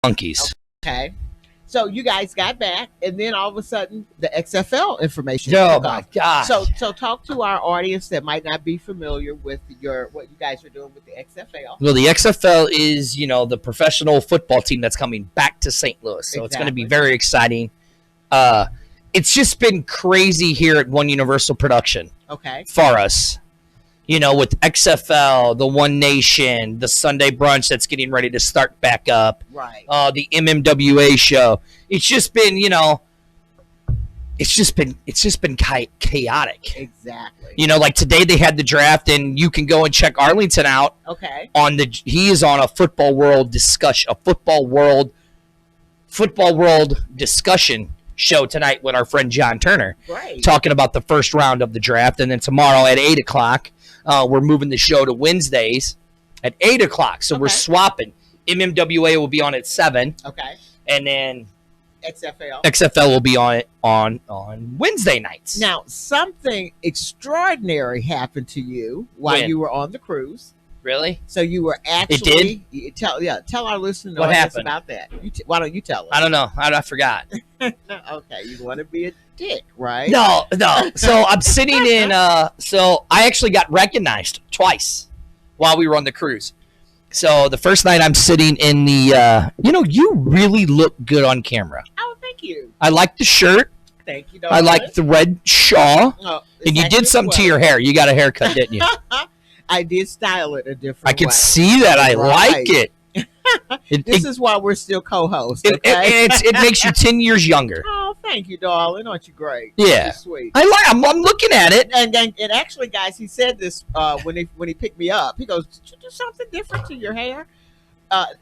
monkeys. Okay. So you guys got back, and then all of a sudden, the XFL information. Oh took my off. gosh. So talk to our audience that might not be familiar with what you guys are doing with the XFL. Well, the XFL is, the professional football team that's coming back to St. Louis. So It's going to be very exciting. It's just been crazy here at One Universal Production. Okay. For us. With XFL, the One Nation, the Sunday brunch that's getting ready to start back up. Right. The MMWA show. It's just been, it's just been chaotic. Exactly. Like today they had the draft, and you can go and check Arlington out. Okay. He is on a football world discussion show tonight with our friend John Turner. Right. Talking about the first round of the draft, and then tomorrow at 8:00, we're moving the show to Wednesdays at 8:00. So we're swapping. MMWA will be on at 7. Okay. And then XFL will be on Wednesday nights. Now, something extraordinary happened to you while you were on the cruise. Really? So you were actually tell our listeners what happened about that. Why don't you tell us? I don't know. I forgot. Okay, you want to be a dick, right? No. So I'm sitting in. So I actually got recognized twice while we were on the cruise. So the first night I'm sitting in the. You really look good on camera. Oh, thank you. I like the shirt. Thank you. I like the red shawl. And you did something to your hair. You got a haircut, didn't you? I did style it a different way. I can see that. I like it. This is why we're still co-hosts. Okay? It makes you 10 years younger. Oh, thank you, darling. Aren't you great? Yeah. You're sweet. I'm looking at it. And actually, guys, he said this when he picked me up. He goes, "Did you do something different to your hair?"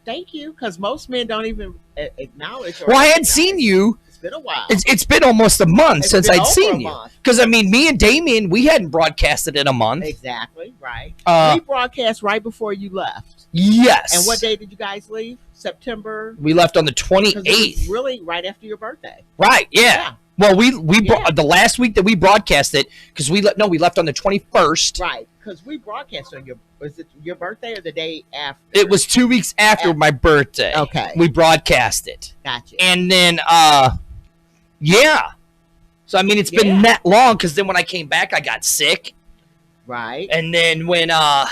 Thank you, because most men don't even acknowledge. Well, I had seen you. It's been a while. It's been almost a month since I'd seen you. Month. Because, me and Damien, we hadn't broadcasted in a month. Exactly, right. We broadcast right before you left. Yes. And what day did you guys leave? September? We left on the 28th. Really, right after your birthday. Right, yeah. Well, the last week that we broadcasted, because we left on the 21st. Right, because we broadcast on was it your birthday or the day after? It was 2 weeks after my birthday. Okay. We broadcasted. Gotcha. And then, yeah. So, it's been that long, because then when I came back, I got sick. Right. And then when, we'd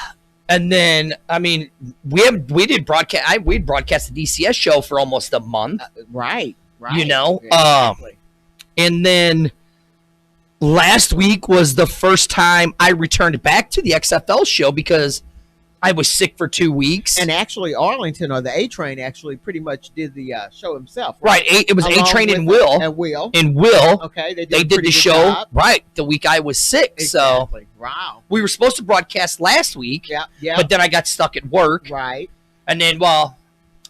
broadcast the DCS show for almost a month. Right. Exactly. And then last week was the first time I returned back to the XFL show because I was sick for 2 weeks. And actually, Arlington or the A-Train actually pretty much did the show himself. Right. It was A-Train and Will. And Will. Okay. They did the show job. Right the week I was sick. Exactly. So wow. We were supposed to broadcast last week. Yeah. But then I got stuck at work. Right. And then,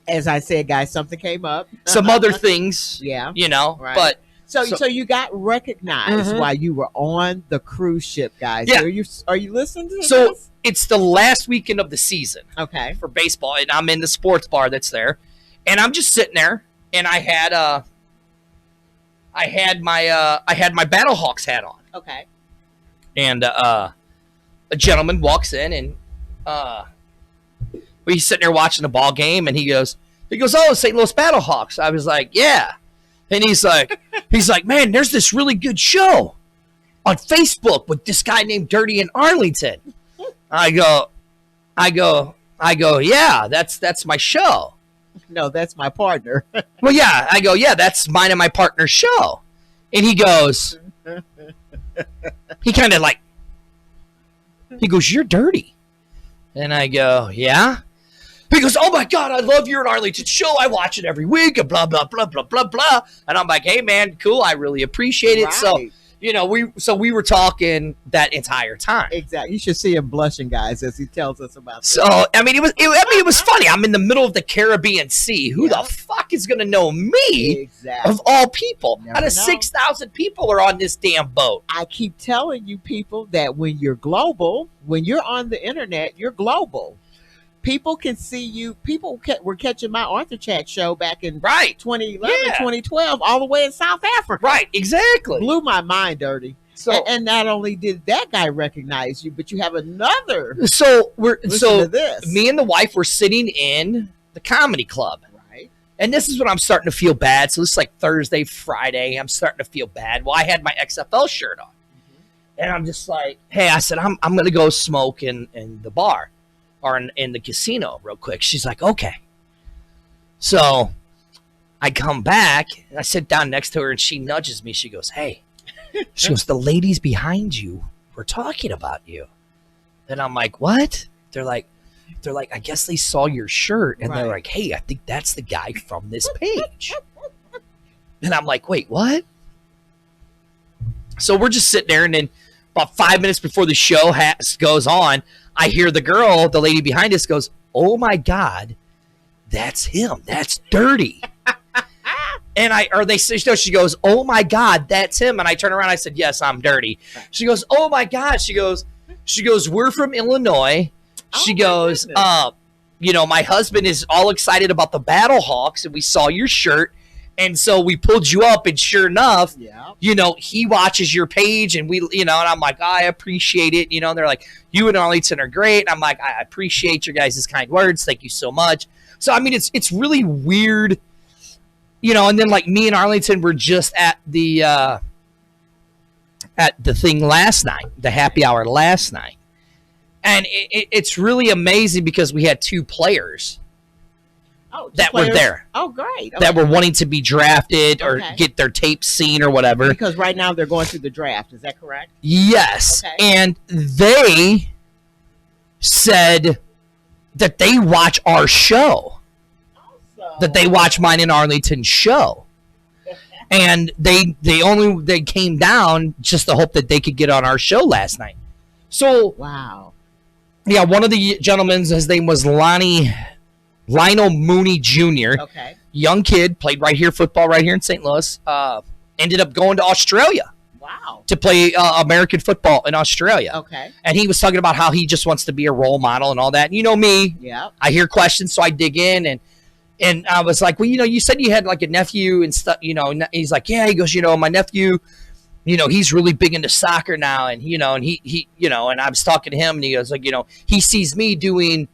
as I said, guys, something came up. Some other things. Yeah. Right. But. So you got recognized while you were on the cruise ship, guys. Yeah. Are you listening to this? So it's the last weekend of the season. Okay. For baseball, and I'm in the sports bar that's there, and I'm just sitting there, and I had my Battlehawks hat on. Okay. And a gentleman walks in, and he's sitting there watching the ball game, and he goes, "Oh, St. Louis Battlehawks." I was like, "Yeah." And he's like, "Man, there's this really good show on Facebook with this guy named Dirty in Arlington." I go, "Yeah, that's my show." No, that's my partner. Well, yeah, I go, "Yeah, that's mine and my partner's show." And he goes, he kind of "You're Dirty." And I go, "Yeah." He goes, "Oh my God, I love your Arlington show. I watch it every week," and blah, blah, blah, blah, blah, blah. And I'm like, "Hey man, cool. I really appreciate it." Right. So, we were talking that entire time. Exactly. You should see him blushing, guys, as he tells us about this. So, it was funny. I'm in the middle of the Caribbean Sea. Who the fuck is going to know me? Exactly. Of all people? Never Out of know. 6,000 people are on this damn boat. I keep telling you people that when you're global, when you're on the internet, you're global. People can see you. People were catching my Arthur Chat show back in 2011, 2012, all the way in South Africa. Right, exactly. Blew my mind, Dirty. So, and not only did that guy recognize you, but you have another. So Listen to this. me and the wife were sitting in the comedy club. Right. And this is when I'm starting to feel bad. So this is like Thursday, Friday. I'm starting to feel bad. Well, I had my XFL shirt on. And I'm just like, hey, I said, I'm going to go smoke in the bar or in the casino real quick. She's like, okay. So I come back and I sit down next to her and she nudges me. She goes, hey, she goes, the ladies behind you were talking about you. And I'm like, what? They're like, I guess they saw your shirt and they're like, hey, I think that's the guy from this page. And I'm like, wait, what? So we're just sitting there, and then about 5 minutes before the show goes on, I hear the girl, the lady behind us, goes, oh my God, that's him. That's Dirty. She goes, oh my God, that's him. And I turn around, I said, yes, I'm Dirty. She goes, oh my God. She goes, we're from Illinois. She goes, my husband is all excited about the Battle Hawks, and we saw your shirt. And so we pulled you up, and sure enough, he watches your page, and and I'm like, I appreciate it. And they're like, you and Arlington are great. And I'm like, I appreciate your guys' kind words. Thank you so much. So, I mean, it's really weird, and then like me and Arlington were just at the thing last night, the happy hour last night. And it's really amazing because we had two players that were there. Oh, great. Okay. That were wanting to be drafted or get their tapes seen or whatever. Because right now they're going through the draft. Is that correct? Yes. Okay. And they said that they watch our show. Awesome. That they watch mine and Arlington's show. And they came down just to hope that they could get on our show last night. So, wow. Yeah, one of the gentlemen, his name was Lionel Mooney Jr. Okay. Young kid, played football right here in St. Louis. Ended up going to Australia. Wow. To play American football in Australia. Okay. And he was talking about how he just wants to be a role model and all that. And you know me. Yeah. I hear questions, so I dig in and I was like, well, you said you had like a nephew and stuff, and he's like, yeah, he goes, my nephew, he's really big into soccer now. And, and he and I was talking to him and he goes like, he sees me doing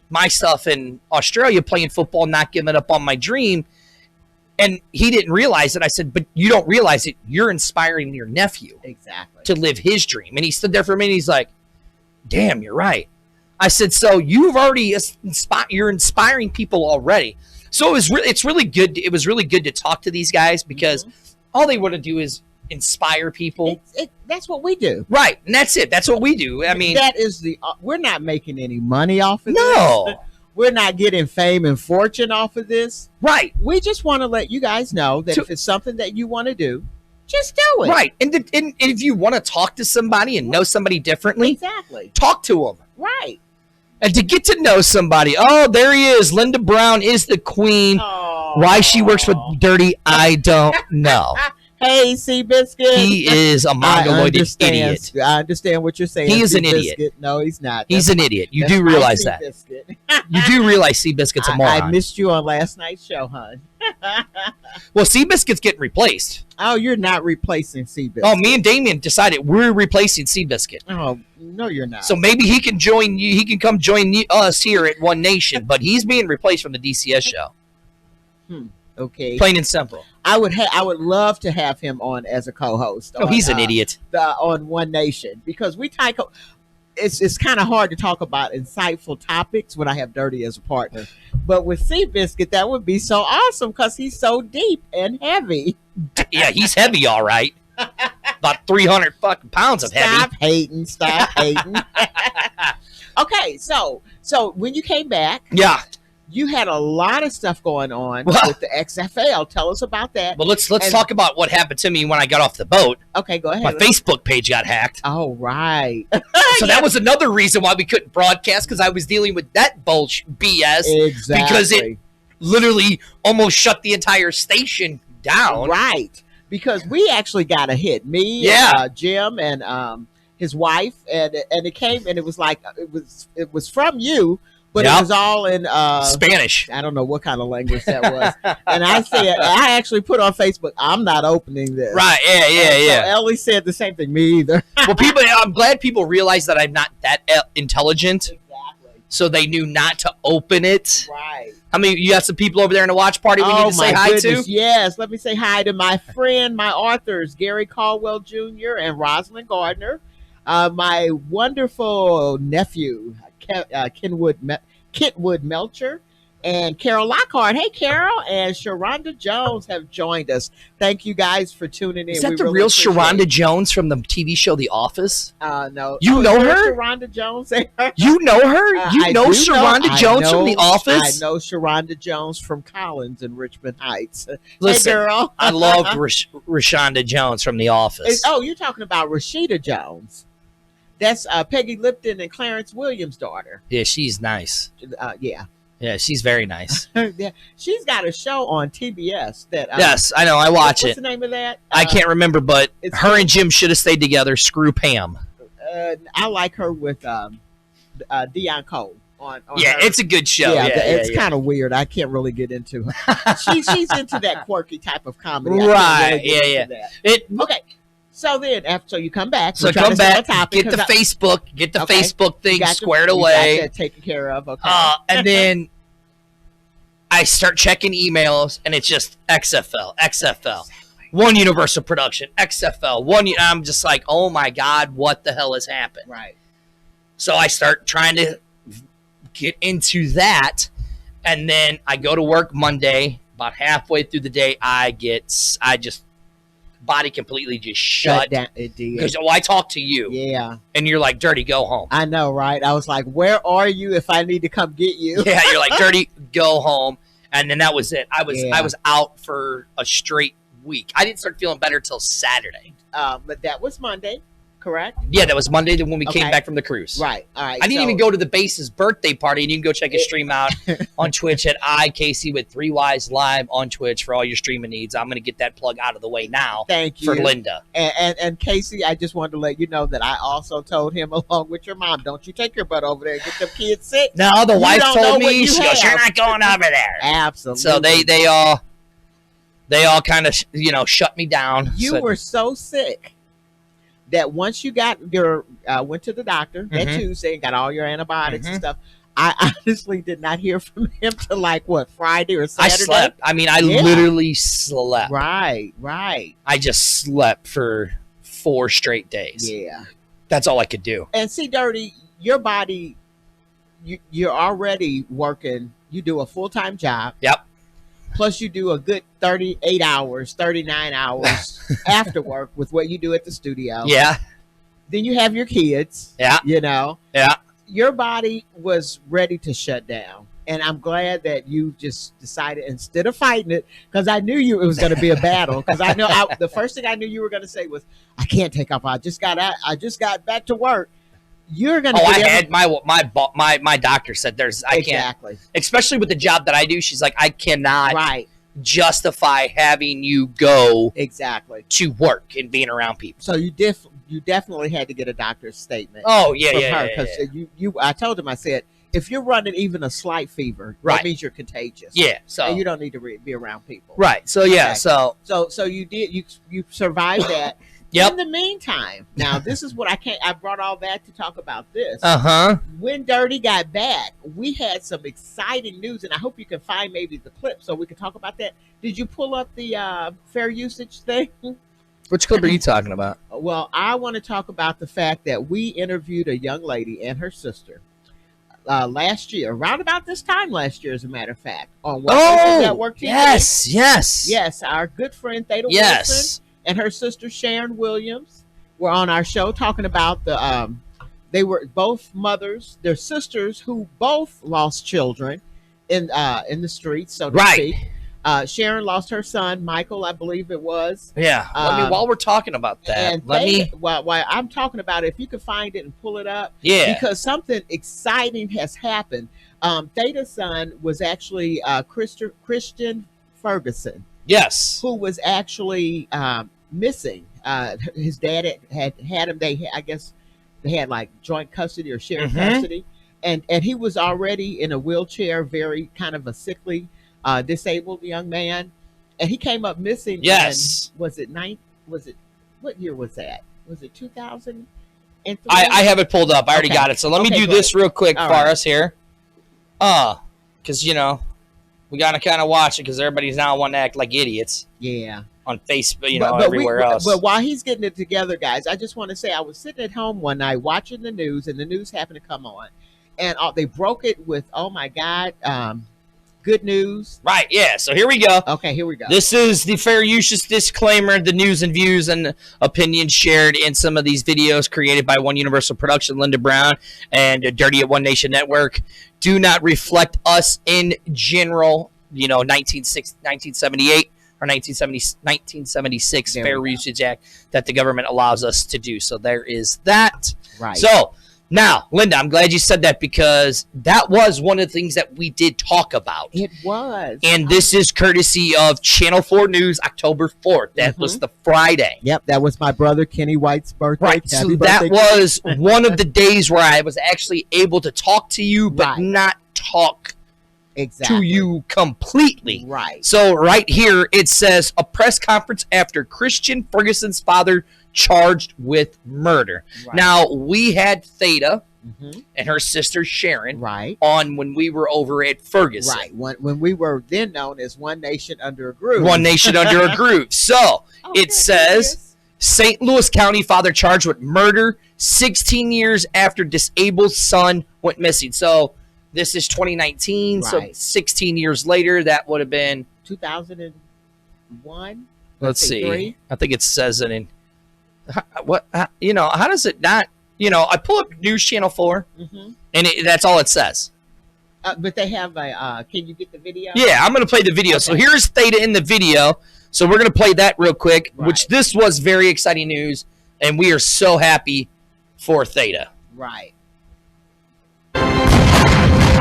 my stuff in Australia, playing football, not giving up on my dream. And he didn't realize it. I said, but you don't realize it. You're inspiring your nephew to live his dream. And he stood there for a minute. He's like, damn, you're right. I said, so you've already you're inspiring people already. So it's really good. It was really good to talk to these guys because all they want to do is inspire people. That's what we do. Right. And that's it. That's what we do. I mean, that is we're not making any money off of this. No. We're not getting fame and fortune off of this. Right. We just want to let you guys know that if it's something that you want to do, just do it. Right. And if you want to talk to somebody and know somebody differently, talk to them. Right. And to get to know somebody, oh, there he is. Linda Brown is the queen. Aww. Why she works with Dirty, I don't know. Hey, Seabiscuit. He is a mongoloid idiot. I understand what you're saying. He is an idiot. No, he's not. He's an idiot. You do realize that. You do realize Seabiscuit's a moron. I missed you on last night's show, hon. Well, Seabiscuit's getting replaced. Oh, you're not replacing Seabiscuit. Oh, me and Damien decided we're replacing Seabiscuit. Oh, no, you're not. So maybe he can join you. He can come join us here at One Nation, but he's being replaced from the DCS show. Okay. Plain and simple. I would love to have him on as a co-host. Oh, he's an idiot. On One Nation, because it's kind of hard to talk about insightful topics when I have Dirty as a partner. But with Seabiscuit, that would be so awesome because he's so deep and heavy. Yeah, he's heavy, all right. About 300 fucking pounds of heavy. Stop hating. Okay, so when you came back, you had a lot of stuff going on with the XFL. Tell us about that. Well, let's talk about what happened to me when I got off the boat. Okay, go ahead. My Facebook page got hacked. Oh, right. So that was another reason why we couldn't broadcast, because I was dealing with that bullshit BS. Exactly. Because it literally almost shut the entire station down. Right. Because we actually got a hit. Me, Jim, and his wife, and it came, and it was like it was from you. But it was all in Spanish. I don't know what kind of language that was. And I actually put on Facebook, I'm not opening this. Right, yeah. So Ellie said the same thing, me either. Well, I'm glad people realize that I'm not that intelligent. Exactly. So they knew not to open it. Right. I mean, you got some people over there in the watch party we need to say hi to? Yes, let me say hi to my friend, my authors, Gary Caldwell Jr. and Rosalind Gardner. My wonderful nephew, Kentwood Melcher, and Carol Lockhart. Hey, Carol, and Sharonda Jones have joined us. Thank you guys for tuning in. Is that the real Sharonda Jones from the TV show The Office? No. You know her? Sharonda Jones? You know her? You know Sharonda Jones from The Office? I know Sharonda Jones from Collins in Richmond Heights. Listen, hey, girl. I loved Rashonda Jones from The Office. You're talking about Rashida Jones. That's Peggy Lipton and Clarence Williams' daughter. Yeah, she's nice. Yeah. Yeah, she's very nice. Yeah, she's got a show on TBS that. Yes, I know. I watch it. What's the name of that? I can't remember, but her and Jim should have stayed together. Screw Pam. I like her with Dion Cole. On yeah, it's a good show. Yeah, it's kind of weird. I can't really get into her. she's into that quirky type of comedy. Right. Really okay. So then, so you come back. So come back. Get the Facebook thing squared away. You got that taken care of. Okay. And then I start checking emails, and it's just XFL, one Universal production, XFL, I'm just like, oh my God, what the hell has happened? Right. So I start trying to get into that, and then I go to work Monday. About halfway through the day, body completely just shut down. It did. Because I talk to you. Yeah. And you're like, Dirty, go home. I know, right? I was like, where are you if I need to come get you? Yeah, you're like, Dirty, go home. And then that was it. I was out for a straight week. I didn't start feeling better till Saturday. But that was Monday, correct? Yeah, that was Monday when we came back from the cruise. Right. All right. I didn't even go to the base's birthday party, and you can go check his stream out on Twitch at iCasey with 3 Ys live on Twitch for all your streaming needs. I'm going to get that plug out of the way now. Thank you. For Linda. And Casey, I just wanted to let you know that I also told him, along with your mom, don't you take your butt over there and get them kids sick. No, the wife told me, she goes, you're not going over there. Absolutely. So they all kind of, shut me down. You were so sick that once you got your went to the doctor that Tuesday and got all your antibiotics and stuff, I honestly did not hear from him till like Friday or Saturday. I slept. I mean, I literally slept. Right. I just slept for 4 straight days. Yeah, that's all I could do. And see, Dirty, your body, you're already working. You do a full-time job. Yep. Plus, you do a good 38 hours, 39 hours after work with what you do at the studio. Yeah. Then you have your kids. Yeah. Yeah. Your body was ready to shut down. And I'm glad that you just decided, instead of fighting it, because I knew it was going to be a battle. Because I know the first thing I knew you were going to say was, I can't take off. I just got back to work. You're gonna. I had my doctor said I can't, especially with the job that I do. She's like, I cannot justify having you go to work and being around people. So you definitely had to get a doctor's statement. Oh yeah, because I told him, I said, if you're running even a slight fever, that means you're contagious. Yeah, so and you don't need to be around people. Right. So yeah, so you did you survived that. Yep. In the meantime, now this is what I brought all that to talk about this. When Dirty got back, we had some exciting news, and I hope you can find maybe the clip so we can talk about that. Did you pull up the fair usage thing? Which clip are you talking about? Well, I want to talk about the fact that we interviewed a young lady and her sister last year, around about this time last year, as a matter of fact, on Network TV. Yes. Our good friend Theda Wilson and her sister Sharon Williams were on our show talking about they were both mothers, their sisters who both lost children in the streets, so to speak. Sharon lost her son, Michael, I believe it was. Yeah. While we're talking about that, while I'm talking about it, if you can find it and pull it up. Yeah. Because something exciting has happened. Theda's son was actually Christian Ferguson. Yes. Who was actually missing. His dad had him. I guess they had like joint custody or shared custody. And he was already in a wheelchair, very kind of a sickly, disabled young man. And he came up missing. Yes. What year was that? Was it 2003? I have it pulled up. I already got it. So let me do this real quick for us here. Because, We got to kind of watch it because everybody's now wanting to act like idiots. Yeah. On Facebook, everywhere else. But while he's getting it together, guys, I just want to say I was sitting at home one night watching the news, and the news happened to come on, and they broke it with, oh my God, good news. Right, yeah. So here we go. Okay, here we go. This is the fair use disclaimer. The news and views and opinions shared in some of these videos created by One Universal Production, Linda Brown, and Dirty at One Nation Network do not reflect us in general. 1978 or 1976 Fair Usage Act that the government allows us to do. So there is that. Right. So now, Linda, I'm glad you said that because that was one of the things that we did talk about. It was. And this is courtesy of Channel 4 News, October 4th. That was the Friday. Yep, that was my brother Kenny White's birthday. Right, so that was one of the days where I was actually able to talk to you, but not talk to you completely. Right. So right here it says a press conference after Christian Ferguson's father charged with murder. Right. Now we had Theta and her sister Sharon on when we were over at Ferguson. Right. When we were then known as One Nation Under a Groove. One Nation Under a Groove. So it says St. Louis County father charged with murder 16 years after disabled son went missing. So this is 2019, so 16 years later, that would have been 2001. Let's see. 3? I think it says it in what how does it not? I pull up News Channel 4, and that's all it says. But they have a. Can you get the video? Yeah, I'm going to play the video. Okay. So here's Theta in the video. So we're going to play that real quick. Which this was very exciting news, and we are so happy for Theta. Right.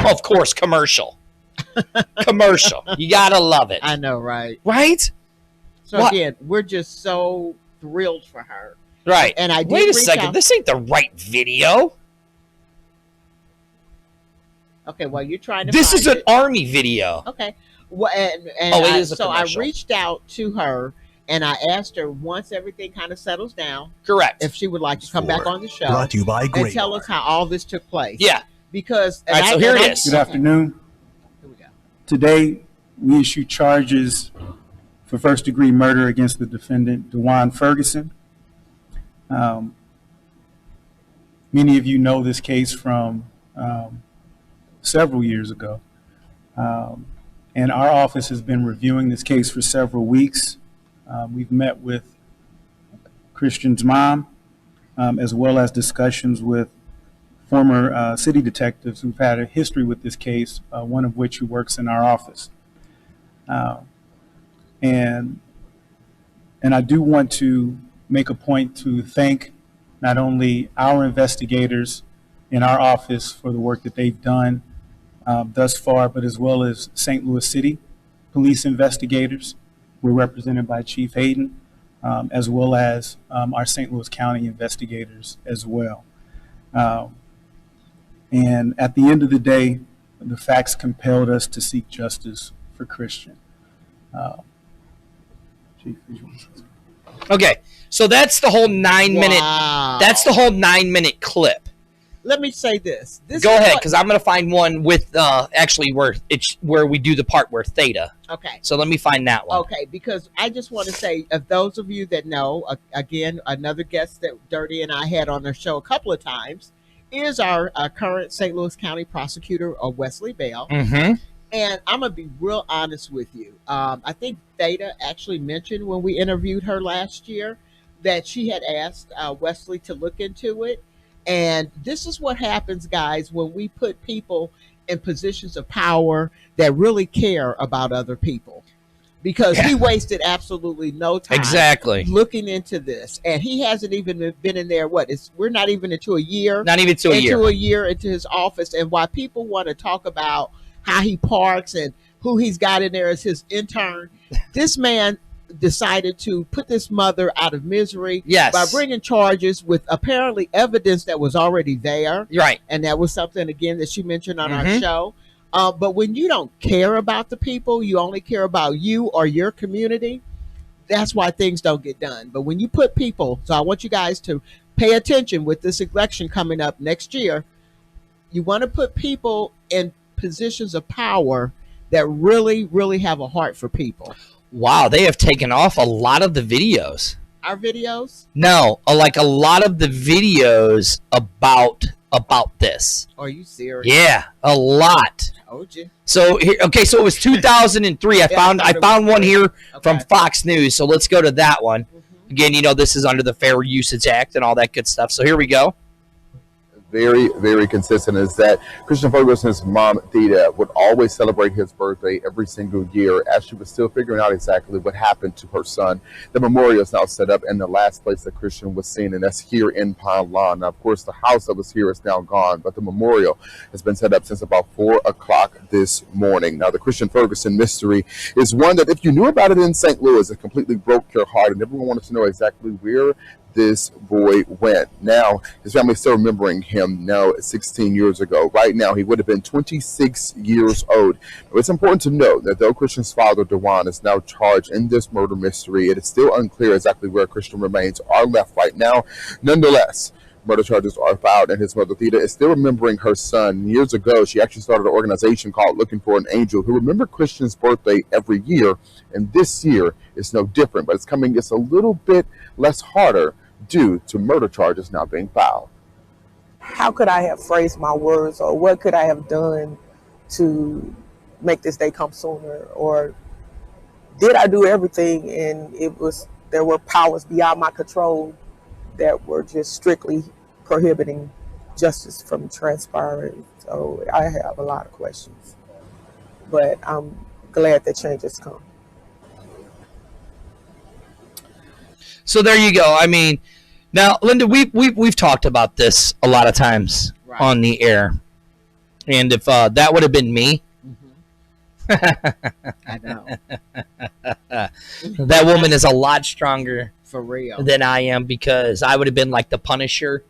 Of course, commercial. Commercial. You gotta love it. I know, right? Right? So again, we're just so thrilled for her. Right. And I did wait a second. This ain't the right video. Okay, well, you're trying to. This is an Army video. Okay. Well, and it is a so I commercial. reached out to her and I asked her once everything kind of settles down. Correct. If she would like to come back on the show. Brought to you by Great and tell us how all this took place. Yeah. Because all right, so here it is. Good afternoon. Here we go. Today, we issue charges for first-degree murder against the defendant, DeJuan Ferguson. Many of you know this case from several years ago. And our office has been reviewing this case for several weeks. We've met with Christian's mom, as well as discussions with former city detectives who've had a history with this case, one of which who works in our office. And I do want to make a point to thank not only our investigators in our office for the work that they've done thus far, but as well as St. Louis City police investigators. We're represented by Chief Hayden, as well as our St. Louis County investigators as well. And at the end of the day, the facts compelled us to seek justice for Christian. Chief, okay, so that's the whole 9-minute. That's the whole 9-minute clip. Let me say this. Go ahead, because I'm going to find one with actually where we do the part where Theta. Okay. So let me find that one. Okay, because I just want to say, of those of you that know, again, another guest that Dirty and I had on their show a couple of times is our current St. Louis County prosecutor, Wesley Bell. Mm-hmm. And I'm going to be real honest with you. I think Theta actually mentioned when we interviewed her last year that she had asked Wesley to look into it. And this is what happens, guys, when we put people in positions of power that really care about other people. Because he wasted absolutely no time looking into this. And he hasn't even been in there, we're not even into a year. Not even to a year. Into a year into his office. And while people want to talk about how he parks and who he's got in there as his intern, this man decided to put this mother out of misery by bringing charges with apparently evidence that was already there. Right. And that was something, again, that she mentioned on our show. But when you don't care about the people, you only care about you or your community, that's why things don't get done. But when you put people, so I want you guys to pay attention with this election coming up next year, you want to put people in positions of power that really, really have a heart for people. Wow, they have taken off a lot of the videos. Our videos? No, like a lot of the videos about this. Are you serious? Yeah, a lot. Told you. So okay, so it was 2003. I found one here from Fox News. So let's go to that one. Again, this is under the Fair Usage Act and all that good stuff. So here we go. Very, very consistent is that Christian Ferguson's mom, Theda, would always celebrate his birthday every single year as she was still figuring out exactly what happened to her son. The memorial is now set up in the last place that Christian was seen, and that's here in Pine Lawn. Now, of course, the house that was here is now gone, but the memorial has been set up since about 4 o'clock this morning. Now, the Christian Ferguson mystery is one that if you knew about it in St. Louis, it completely broke your heart, and everyone wanted to know exactly where this boy went. Now, his family is still remembering him now 16 years ago. Right now, he would have been 26 years old. Now, it's important to note that though Christian's father, Dewan, is now charged in this murder mystery, it is still unclear exactly where Christian remains are left right now. Nonetheless, murder charges are filed, and his mother, Theda, is still remembering her son. Years ago, she actually started an organization called Looking for an Angel, who remember Christian's birthday every year, and this year is no different, but it's coming just a little bit less harder due to murder charges now being filed. How could I have phrased my words, or what could I have done to make this day come sooner? Or did I do everything and there were powers beyond my control that were just strictly prohibiting justice from transpiring? So I have a lot of questions, but I'm glad that change has come. So there you go. I mean, now, Linda, we've talked about this a lot of times on the air, and if that would have been me, I know that woman is a lot stronger for real than I am, because I would have been like the Punisher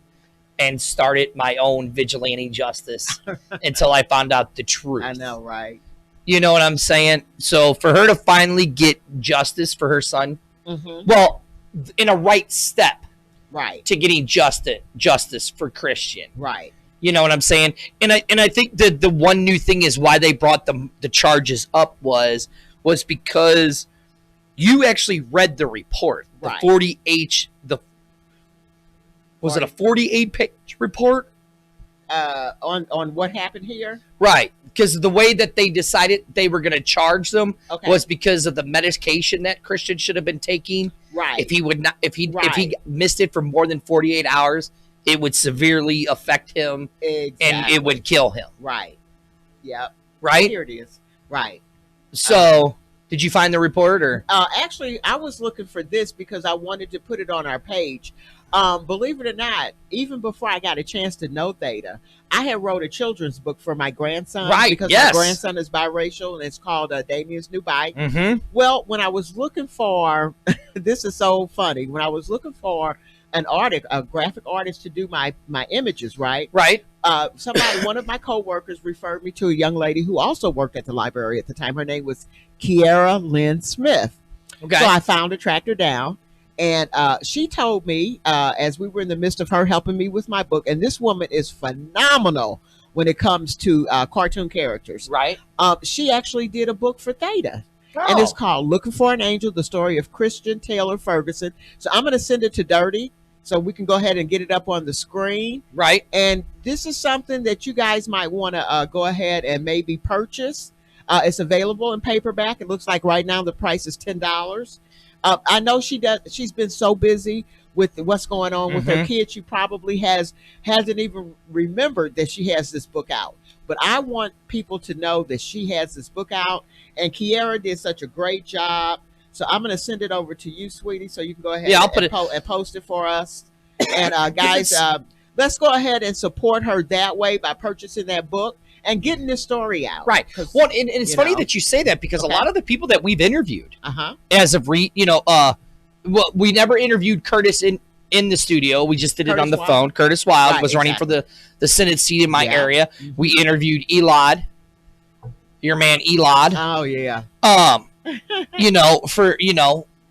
and started my own vigilante justice until I found out the truth. I know, right? You know what I'm saying? So for her to finally get justice for her son, well, in a right step. Right. To getting justice for Christian. Right. You know what I'm saying? And I think the one new thing is why they brought the charges up was because you actually read the report. Right. The 48 was it a 48-page report? On what happened here? Right. Because the way that they decided they were going to charge them was because of the medication that Christian should have been taking. Right. If he missed it for more than 48 hours, it would severely affect him and it would kill him. Right. Yep. Right? Here it is. Right. So, did you find the report or? Actually, I was looking for this because I wanted to put it on our page. Believe it or not, even before I got a chance to know Theda, I had wrote a children's book for my grandson. Right, because yes. my grandson is biracial, and it's called Damien's New Bike. Mm-hmm. Well, when I was looking for, this is so funny, when I was looking for a graphic artist to do my images, right? Right. One of my coworkers referred me to a young lady who also worked at the library at the time. Her name was Kiara Lynn Smith. Okay. So I found her, tracked her down. And she told me, as we were in the midst of her helping me with my book, and this woman is phenomenal when it comes to cartoon characters. Right. She actually did a book for Theda. Oh. And it's called Looking for an Angel, the story of Christian Taylor Ferguson. So I'm going to send it to Dirty so we can go ahead and get it up on the screen. Right. And this is something that you guys might want to go ahead and maybe purchase. It's available in paperback. It looks like right now the price is $10. I know she's been so busy with what's going on with her kids. She probably hasn't even remembered that she has this book out. But I want people to know that she has this book out, and Kiara did such a great job. So I'm going to send it over to you, sweetie, so you can go ahead and post it for us. And guys, let's go ahead and support her that way by purchasing that book and getting this story out. Right. Well, and it's funny that you say that, because a lot of the people that we've interviewed, as of we never interviewed Curtis in the studio. We just did it on the phone. Curtis Wild was running for the Senate seat in my area. We interviewed Elad, your man Elad. Oh yeah.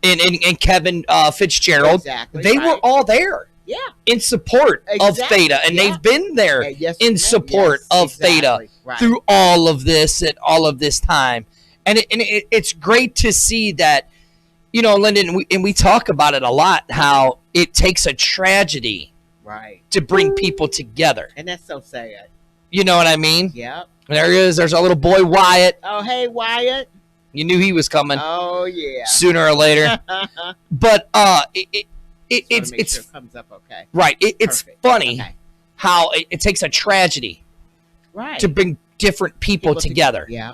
And Kevin Fitzgerald. Exactly. They were all there. Yeah. in support of Exactly. Theta, and Yeah. they've been there Yes, in ma'am. support Yes, of Theta exactly. Right. through all of this and all of this time. And it's great to see that, you know, Lyndon, and we talk about it a lot, how it takes a tragedy Right. to bring people together. And that's so sad. You know what I mean? Yep. There he is. There's our little boy Wyatt. Oh, hey, Wyatt. You knew he was coming Oh, yeah. sooner or later. But it's Make sure it comes up okay. right. It's Perfect. funny Okay. how it takes a tragedy Right. to bring different people together. Yeah.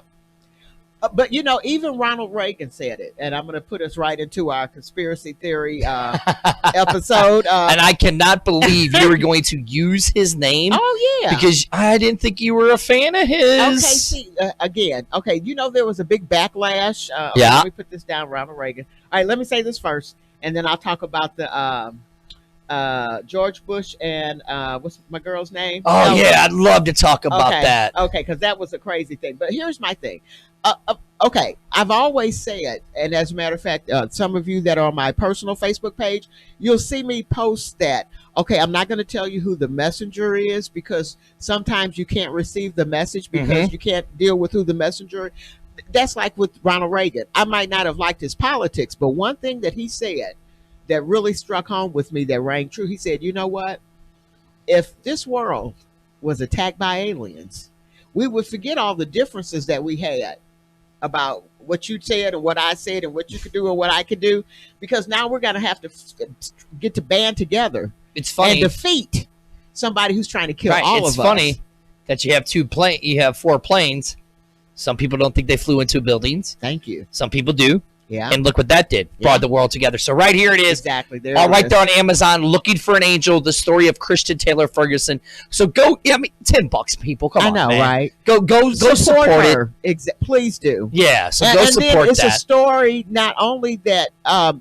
But you know, even Ronald Reagan said it, and I'm going to put us right into our conspiracy theory episode. And I cannot believe you were going to use his name. Oh yeah, Because I didn't think you were a fan of his. okay. See again. Okay, you know there was a big backlash. Yeah. Let me put this down, Ronald Reagan. All right, let me say this first, and then I'll talk about the George Bush and what's my girl's name? Oh No, yeah, I'd love to talk about okay. that. Okay, because that was a crazy thing. But here's my thing. Okay, I've always said, and as a matter of fact, some of you that are on my personal Facebook page, you'll see me post that. Okay, I'm not going to tell you who the messenger is because sometimes you can't receive the message because you can't deal with who the messenger is. That's like with Ronald Reagan. I might not have liked his politics, but one thing that he said that really struck home with me, that rang true, he said, you know what? If this world was attacked by aliens, we would forget all the differences that we had about what you said and what I said and what you could do and what I could do, because now we're going to have to get to band together It's funny. and defeat somebody who's trying to kill all It's of funny us. that you have 4 planes. Some people don't think they flew into buildings. Thank you. Some people do. Yeah, And look what that did. Yeah. Brought the world together. So right here it is. exactly. There All it right is. there on Amazon, Looking for an Angel, the story of Christian Taylor Ferguson. So go, I mean, $10, people. Come I on, know, man. right? Go support it. her. Please do. Yeah, so And go then support it's a that. story not only that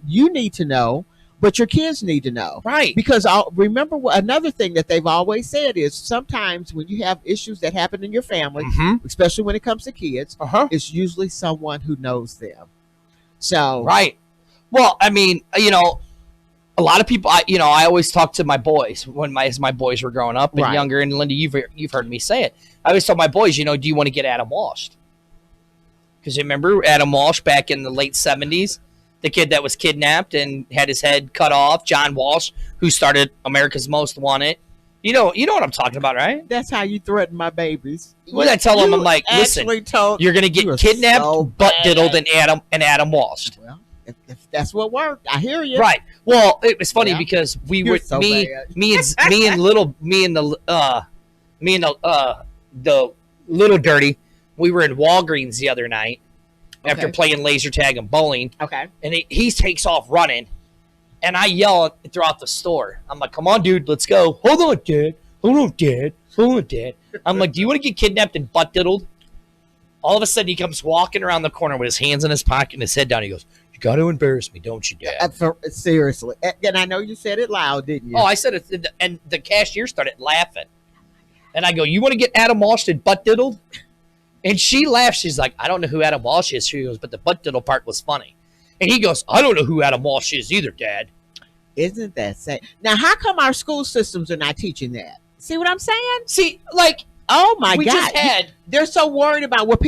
you need to know, but your kids need to know. Right. Because remember another thing that they've always said is sometimes when you have issues that happen in your family, especially when it comes to kids, it's usually someone who knows them. So Right. Well, I mean, you know, a lot of people, I always talk to my boys as my boys were growing up and Right. younger. And Linda, you've heard me say it. I always tell my boys, do you want to get Adam Walsh? Because you remember Adam Walsh back in the late 70s, the kid that was kidnapped and had his head cut off, John Walsh, who started America's Most Wanted. You know what I'm talking about, right? that's how you threaten my babies. What I tell them, I'm You like, listen, actually told you're gonna You get are kidnapped, so butt bad. diddled, and Adam Walsh. Well, if that's what worked, I hear you. Right. Well, it was funny Yeah. because we You're were so me bad. the little dirty. We were in Walgreens the other night after Okay. playing laser tag and bowling, Okay. and he takes off running, and I yell throughout the store. I'm like, "Come on, dude, let's go!" Hold on, Dad. Hold on, Dad. Hold on, Dad. I'm like, "Do you want to get kidnapped and butt diddled?" All of a sudden, he comes walking around the corner with his hands in his pocket and his head down. He goes, "You got to embarrass me, don't you, Dad?" Seriously. And I know you said it loud, didn't you? Oh, I said it, and the cashier started laughing. And I go, "You want to get Adam Walsh and butt diddled?" And she laughs. She's like, "I don't know who Adam Walsh is." She goes, "But the butt diddle part was funny." And he goes, "I don't know who Adam Walsh is either, Dad." Isn't that sad? Now, how come our school systems are not teaching that? See what I'm saying? See, like, Oh my we God! just had. They're so worried about what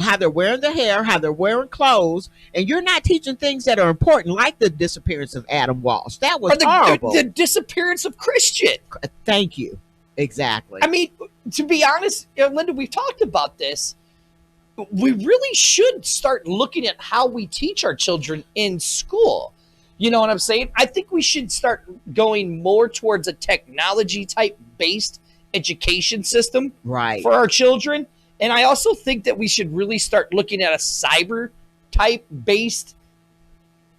how they're wearing their hair, how they're wearing clothes, and you're not teaching things that are important, like the disappearance of Adam Walsh. That was horrible. The disappearance of Christian. Thank you. Exactly. I mean, to be honest, Linda, we've talked about this. We really should start looking at how we teach our children in school. You know what I'm saying? I think we should start going more towards a technology type based education system right. for our children. And I also think that we should really start looking at a cyber type based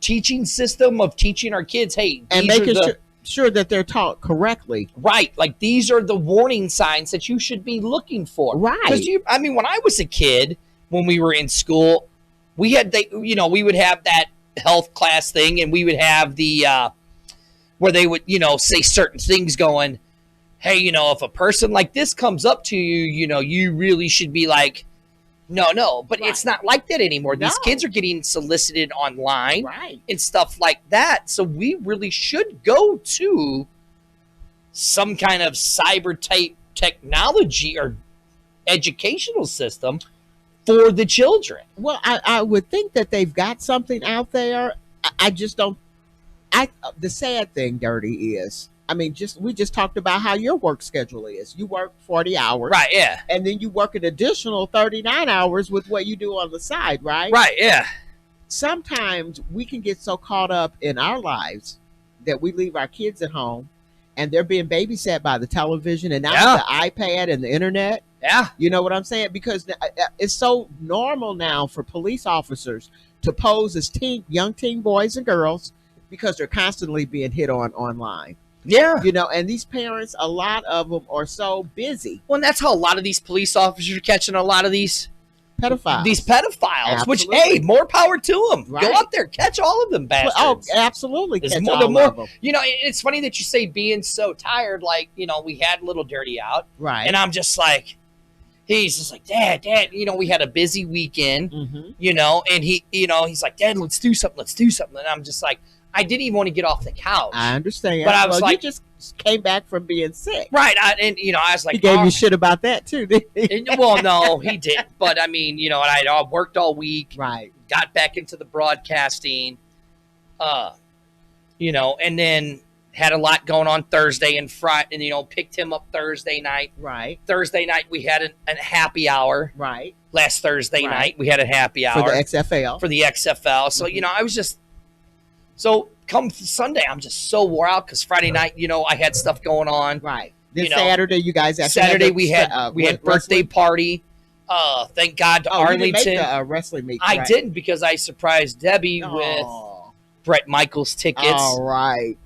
teaching system of teaching our kids, hey, And these making are the, sure that they're taught correctly. right, like these are the warning signs that you should be looking for. Right. Because I mean, when I was a kid, when we were in school, we would have that health class thing, and we would have the where they would, say certain things going, hey, if a person like this comes up to you, you really should be like, no. But Right. it's not like that anymore. These No. kids are getting solicited online Right. and stuff like that. So we really should go to some kind of cyber type technology or educational system for the children. Well, I would think that they've got something out there. I just don't. The sad thing, Dirty, is, I mean, we just talked about how your work schedule is. You work 40 hours. Right, yeah. And then you work an additional 39 hours with what you do on the side, right? Right, yeah. Sometimes we can get so caught up in our lives that we leave our kids at home and they're being babysat by the television and now the iPad and the internet. Yeah. You know what I'm saying? Because it's so normal now for police officers to pose as young teen boys and girls because they're constantly being hit on online. Yeah. You know, and these parents, a lot of them are so busy. Well, and that's how a lot of these police officers are catching a lot of these pedophiles. Absolutely. Which, hey, more power to them. Right. Go out there, catch all of them bastards. Oh, absolutely. Catch all of them. You know, it's funny that you say being so tired. Like, you know, we had Little Dirty out. Right. And I'm just like, he's just like, Dad, you know, we had a busy weekend, you know, and he's like, Dad, let's do something. And I'm just like, I didn't even want to get off the couch. I understand. But I was like, you just came back from being sick. Right. And, you know, I was like, he gave you shit about that too, didn't he? Well, no, he didn't. But I mean, you know, and I worked all week. Right. Got back into the broadcasting, you know, and then had a lot going on Thursday and Friday, and, you know, picked him up Thursday night. Right. Thursday night, we had a happy hour. Right. Last Thursday night, we had a happy hour. For the XFL. For the XFL. So, you know, I was just, so come Sunday, I'm just so wore out because Friday night, you know, I had stuff going on. Right. Then you know, Saturday, you guys actually Saturday we had birthday party. Thank God to Arlington. You didn't make the wrestling meet. I didn't, because I surprised Debbie with Brett Michaels tickets. All right.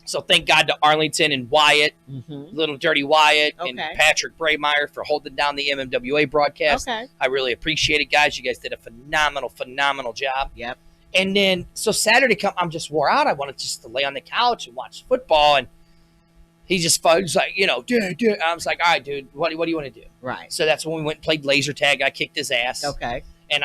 So thank God to Arlington and Wyatt, Little Dirty Wyatt, and Patrick Braymeyer for holding down the MMWA broadcast. Okay. I really appreciate it, guys. You guys did a phenomenal job. Yep. And then, so Saturday I'm just wore out. I wanted just to lay on the couch and watch football. And he was like, you know, dude. I was like, all right, dude, what do you want to do? Right. So that's when we went and played laser tag. I kicked his ass. Okay. And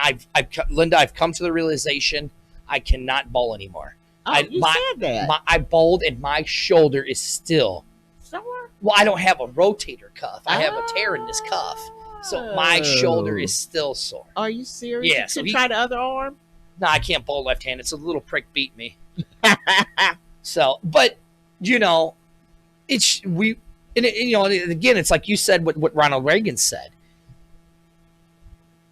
Linda, I've come to the realization I cannot bowl anymore. Oh, you said that. I bowled and my shoulder is still sore. Well, I don't have a rotator cuff. I have a tear in this cuff. So my shoulder is still sore. Are you serious? Yeah. You So try the other arm? No, I can't bowl left-handed. It's a little prick beat me. So, but, you know, you know, again, it's like you said, what Ronald Reagan said.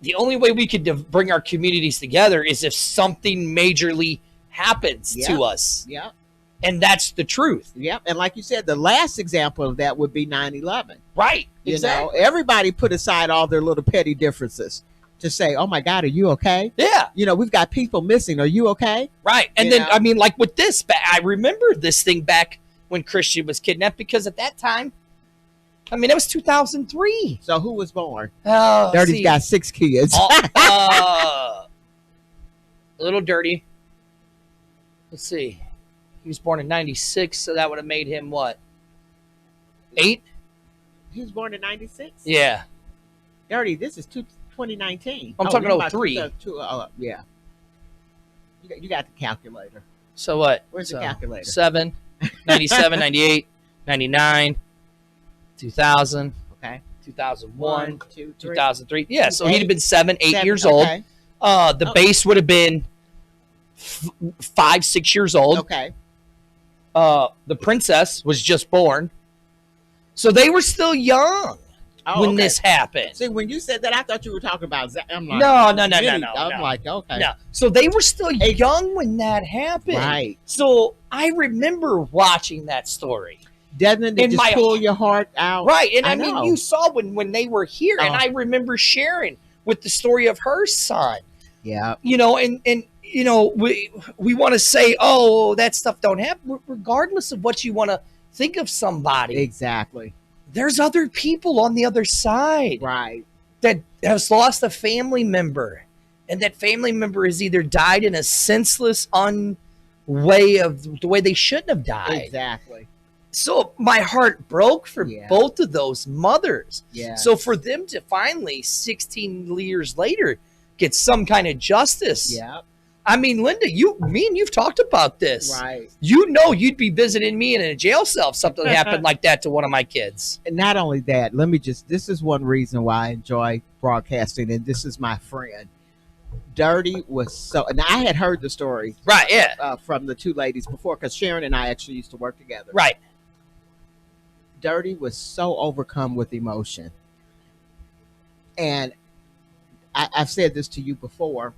The only way we could bring our communities together is if something majorly happens to us. Yeah. And that's the truth. Yep. And like you said, the last example of that would be 9/11. Right. You know, everybody put aside all their little petty differences to say, oh my God, are you okay? Yeah. You know, we've got people missing. Are you okay? Right. And then, I mean, like with this, I remember this thing back when Christian was kidnapped, because at that time, I mean, it was 2003. So who was born? Oh, Dirty's got 6 kids. Little Dirty. Let's see. He was born in 96, so that would have made him what? 8? He was born in 96? Yeah. Dirty, this is 2019. I'm talking 03. Yeah. You got the calculator. So what? Where's the calculator? 7, 97, 98, 99, 2000. Okay. 2001, 1, 2, 3. 2003. Yeah, so he'd have been 7, 8 years old. The base would have been 5, 6 years old. Okay. The princess was just born. So they were still young when this happened. See, when you said that, I thought you were talking about Zach. I'm like, no. I'm like, okay. No. So they were still young when that happened. Right. So I remember watching that story. Doesn't it just pull your heart out? Right. And I mean, you saw when they were here, and I remember sharing with the story of her son. Yeah. You know, and you know, we want to say, oh, that stuff don't happen. Regardless of what you want to think of somebody. Exactly. There's other people on the other side. Right. That has lost a family member. And that family member has either died in a senseless, way of the way they shouldn't have died. Exactly. So my heart broke for both of those mothers. Yeah. So for them to finally, 16 years later, get some kind of justice. Yeah. I mean, Linda, me and you've talked about this. Right. You know, you'd be visiting me in a jail cell if something happened like that to one of my kids. And not only that, this is one reason why I enjoy broadcasting, and this is my friend. Dirty was so, and I had heard the story, Right, yeah. from the two ladies before, because Sharon and I actually used to work together. Right. Dirty was so overcome with emotion. And I've said this to you before.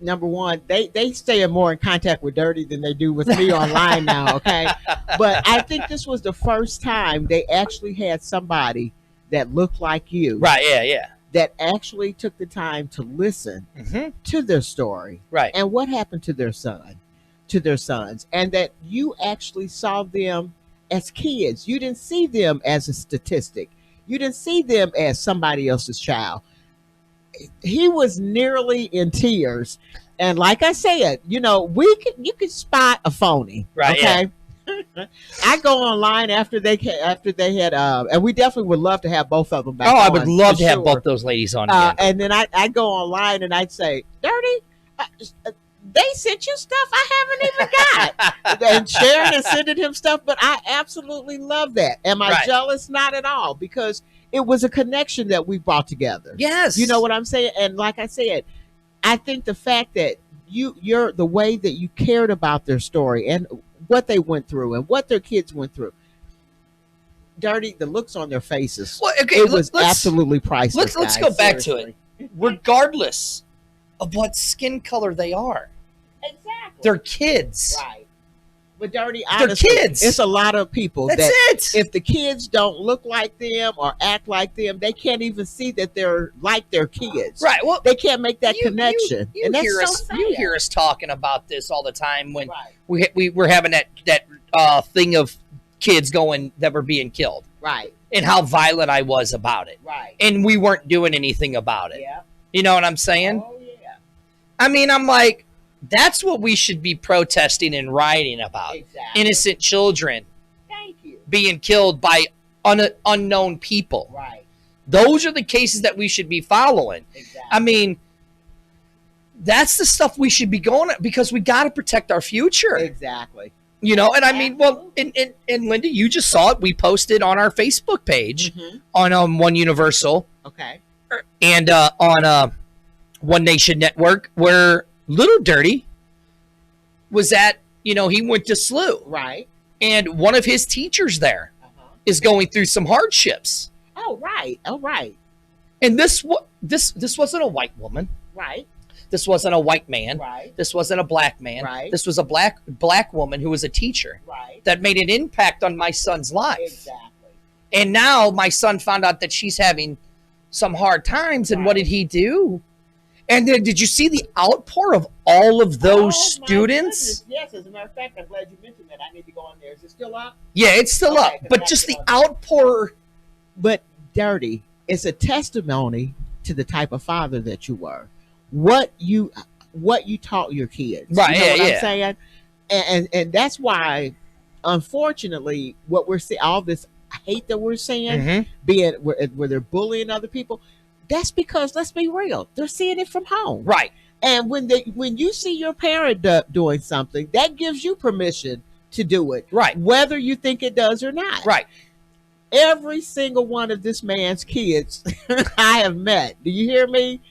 Number one, they stay more in contact with Dirty than they do with me online now, okay? But I think this was the first time they actually had somebody that looked like you. Right, yeah. That actually took the time to listen to their story. Right. And what happened to their sons. And that you actually saw them as kids. You didn't see them as a statistic. You didn't see them as somebody else's child. He was nearly in tears. And like I said, you can spot a phony. Right. Okay. Yeah. I go online after they had, and we definitely would love to have both of them back. Oh, I would love to have sure. both those ladies on again. And then I go online and I'd say, Dirty, they sent you stuff I haven't even got. And Sharon is sending him stuff, but I absolutely love that. Am I jealous? Not at all, because it was a connection that we brought together. Yes. You know what I'm saying? And like I said, I think the fact that you're the way that you cared about their story and what they went through and what their kids went through. Dirty, the looks on their faces. Well, okay, it was absolutely priceless. Let's go back to it. Regardless of what skin color they are. Exactly. They're kids. Right. But Dirty, honestly, they're kids. It's a lot of people That's that it. If the kids don't look like them or act like them, they can't even see that they're like their kids. Right. Well, they can't make that connection. You and that's hear so us. sad. You hear us talking about this all the time when we were having that thing of kids that were being killed. Right. And how violent I was about it. Right. And we weren't doing anything about it. Yeah. You know what I'm saying? Oh yeah. I mean, I'm like, that's what we should be protesting and writing about. Exactly. Innocent children Thank you. being killed by unknown people. Right. Those are the cases that we should be following. Exactly. I mean, that's the stuff we should be going at because we got to protect our future. Exactly. You know, and I mean, well, and Linda, you just saw it. We posted on our Facebook page on One Universal. Okay. And on One Nation Network where Little Dirty was at, he went to SLU. Right. And one of his teachers there is going through some hardships. Oh, right. Oh, right. And this wasn't a white woman. Right. This wasn't a white man. Right. This wasn't a black man. Right. This was a black woman who was a teacher. Right. That made an impact on my son's life. Exactly. And now my son found out that she's having some hard times. And what did he do? And then did you see the outpour of all of those students? Yes, as a matter of fact, I'm glad you mentioned that. I need to go on there. Is it still up? Yeah, it's still up. But just the outpour. But Dirty, it's a testimony to the type of father that you were. What you taught your kids. Right, you know what I'm saying? And that's why, unfortunately, what we're seeing, all this hate that we're seeing, being where they're bullying other people, that's because, let's be real, they're seeing it from home. Right. And when you see your parent doing something, that gives you permission to do it. Right. Whether you think it does or not. Right. Every single one of this man's kids I have met. Do you hear me?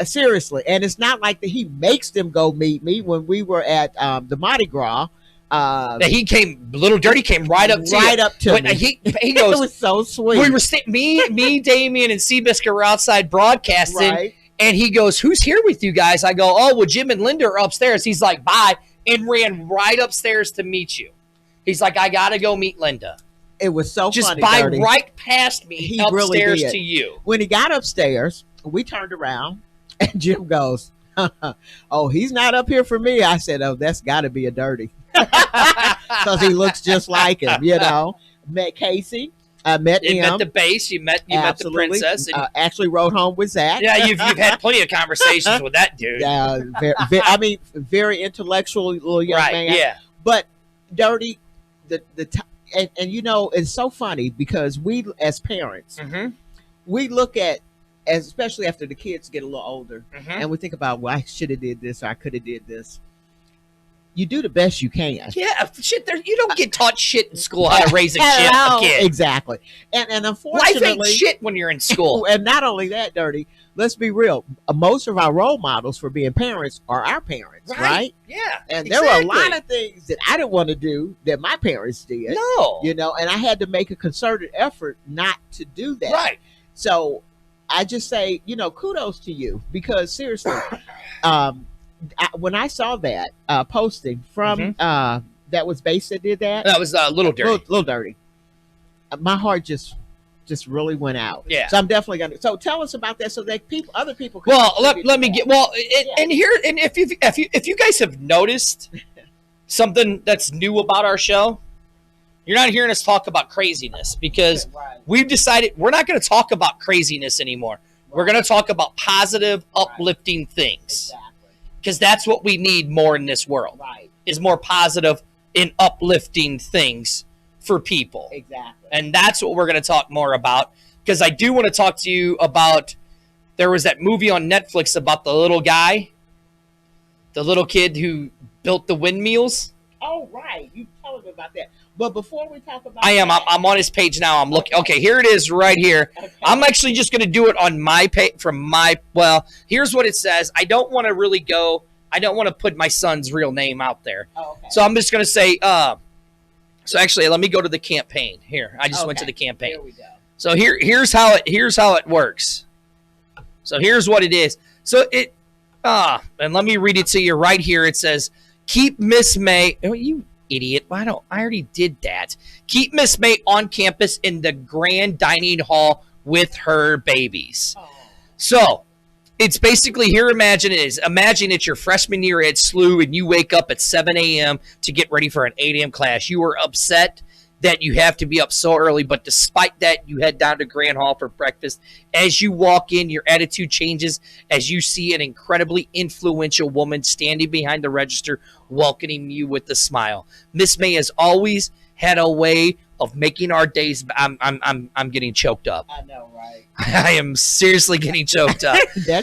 Seriously. And it's not like that he makes them go meet me. When we were at the Mardi Gras, Little Dirty came right up to me. He goes, it was so sweet. We were me, Damien, and Seabiscuit were outside broadcasting, right. And he goes, "Who's here with you guys?" I go, "Oh, well, Jim and Linda are upstairs." He's like, "Bye," and ran right upstairs to meet you. He's like, "I gotta go meet Linda." It was so just funny. By Dirty. Right past me, he upstairs really did. to you. When he got upstairs, we turned around, and Jim goes, "Oh, he's not up here for me." I said, "Oh, that's got to be a Dirty." Because he looks just like him, Met Casey, met him. You met the bass. You met the princess. And actually rode home with Zach. Yeah, you've had plenty of conversations with that dude. Very intellectual little young man. Yeah. But Dirty, and it's so funny because we as parents, we look at especially after the kids get a little older, and we think about, well, I should have did this, or I could have did this. You do the best you can. Yeah, shit. You don't get taught shit in school how to raise a kid. Exactly. And unfortunately, life ain't shit when you're in school. And not only that, Dirty. Let's be real. Most of our role models for being parents are our parents, right? Yeah. And there were a lot of things that I didn't want to do that my parents did. No. You know, and I had to make a concerted effort not to do that. Right. So I just say, you know, kudos to you, because seriously, when I saw that posting from that was Bass that did that. That was Little Dirty. Little Dirty. My heart just really went out. Yeah. So I'm definitely gonna. So tell us about that, so that other people. Can Well, let me get. Well, and here, and if you guys have noticed something that's new about our show, you're not hearing us talk about craziness, because we've decided we're not going to talk about craziness anymore. We're going to talk about positive, uplifting things, because that's what we need more in this world. Right. Is more positive and uplifting things for people. Exactly. And that's what we're going to talk more about, because I do want to talk to you about, there was that movie on Netflix about the little guy, the little kid who built the windmills. Oh, right. You tell me about that. But before we talk about I'm on his page now. I'm looking. Okay, here it is right here. Okay. I'm actually just going to do it on my page well, here's what it says. I don't want to put my son's real name out there. Oh, okay. So I'm just going to say, so actually, let me go to the campaign here. I just went to the campaign. Here we go. So here's how it works. So here's what it is. So and let me read it to you right here. It says, keep Miss May. Oh, you idiot. I already did that. Keep Miss May on campus in the grand dining hall with her babies. Oh. So it's basically, here, imagine it's your freshman year at SLU, and you wake up at 7 a.m. to get ready for an 8 a.m. class. You are upset that you have to be up so early, but despite that, you head down to Grand Hall for breakfast. As you walk in, your attitude changes as you see an incredibly influential woman standing behind the register, welcoming you with a smile. Miss May has always had a way of making our days. I'm getting choked up. I know, right? I am seriously getting choked up.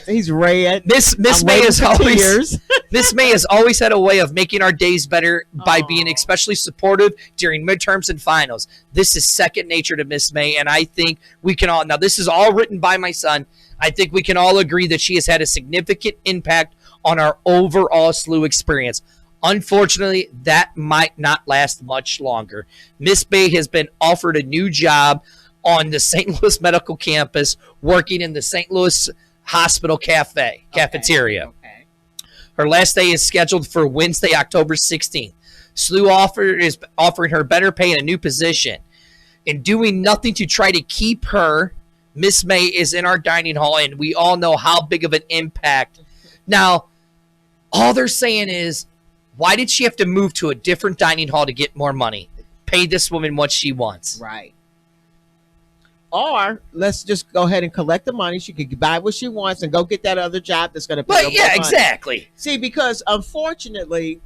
He's red. Miss May has always Miss May has always had a way of making our days better by being especially supportive during midterms and finals. This is second nature to Miss May, and I think we can all, now this is all written by my son, I think we can all agree that she has had a significant impact on our overall SLU experience. Unfortunately, that might not last much longer. Miss May has been offered a new job on the St. Louis Medical Campus, working in the St. Louis Hospital cafeteria. Okay. Her last day is scheduled for Wednesday, October 16th. SLU is offering her better pay in a new position. In doing nothing to try to keep her, Miss May is in our dining hall, and we all know how big of an impact. Now, all they're saying is, why did she have to move to a different dining hall to get more money? Pay this woman what she wants. Right. Or let's just go ahead and collect the money. She could buy what she wants and go get that other job that's going to pay her more money. Exactly. See, because unfortunately,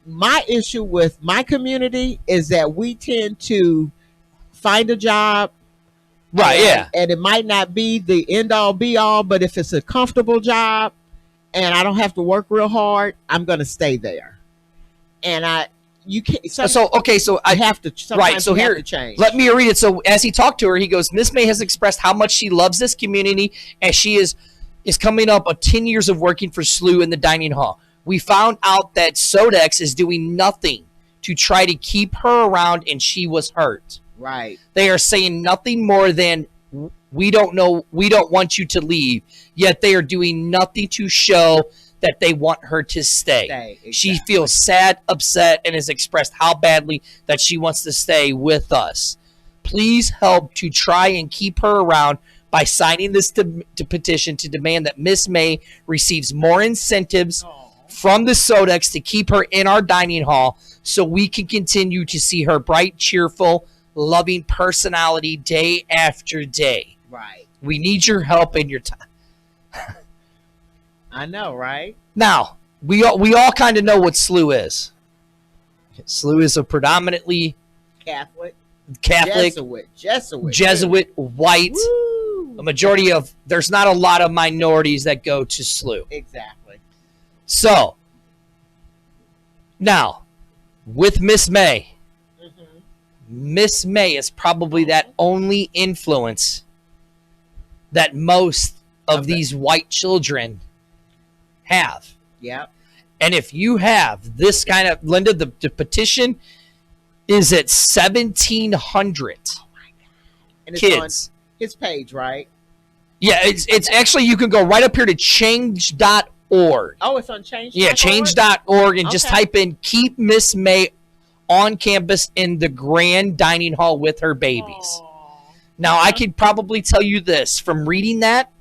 my issue with my community is that we tend to find a job. Right, and it might not be the end all be all, but if it's a comfortable job and I don't have to work real hard, I'm going to stay there. And you can't. So I have to. Right. So here, change. Let me read it. So as he talked to her, he goes, Miss May has expressed how much she loves this community, as she is coming up on 10 years of working for SLU in the dining hall. We found out that Sodex is doing nothing to try to keep her around, and she was hurt. Right. They are saying nothing more than, we don't want you to leave, yet they are doing nothing to show that they want her to stay. Exactly. She feels sad, upset, and has expressed how badly that she wants to stay with us. Please help to try and keep her around by signing this petition to demand that Miss May receives more incentives from the Sodex to keep her in our dining hall, so we can continue to see her bright, cheerful, loving personality day after day. Right. We need your help and your time. I know, right? Now, we all kind of know what SLU is. SLU is a predominantly Catholic, Jesuit, white, there's not a lot of minorities that go to SLU. Exactly. So, now, with Miss May, Miss May is probably that only influence that most of these white children have. Yep. And if you have this kind of, Linda, the petition is at 1,700 And it's kids. on his page, right? Yeah, it's actually, you can go right up here to change.org. Oh, it's on change.org? Yeah, change.org, and just type in "Keep Miss May on campus in the grand dining hall with her babies." Now, I could probably tell you this from reading that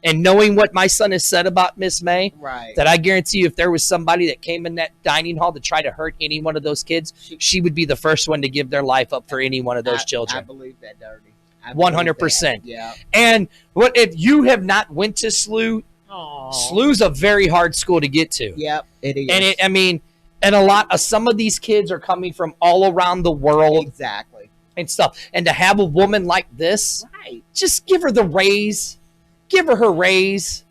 and knowing what my son has said about Miss May, that I guarantee you if there was somebody that came in that dining hall to try to hurt any one of those kids, she would be the first one to give their life up for any one of those children. I believe that, Dirty. 100%. Yeah. And what if you have not went to SLU? SLU's a very hard school to get to. Yep, it is. And and a lot of some of these kids are coming from all around the world. Exactly. And stuff. And to have a woman like this, just give her the raise. Give her raise.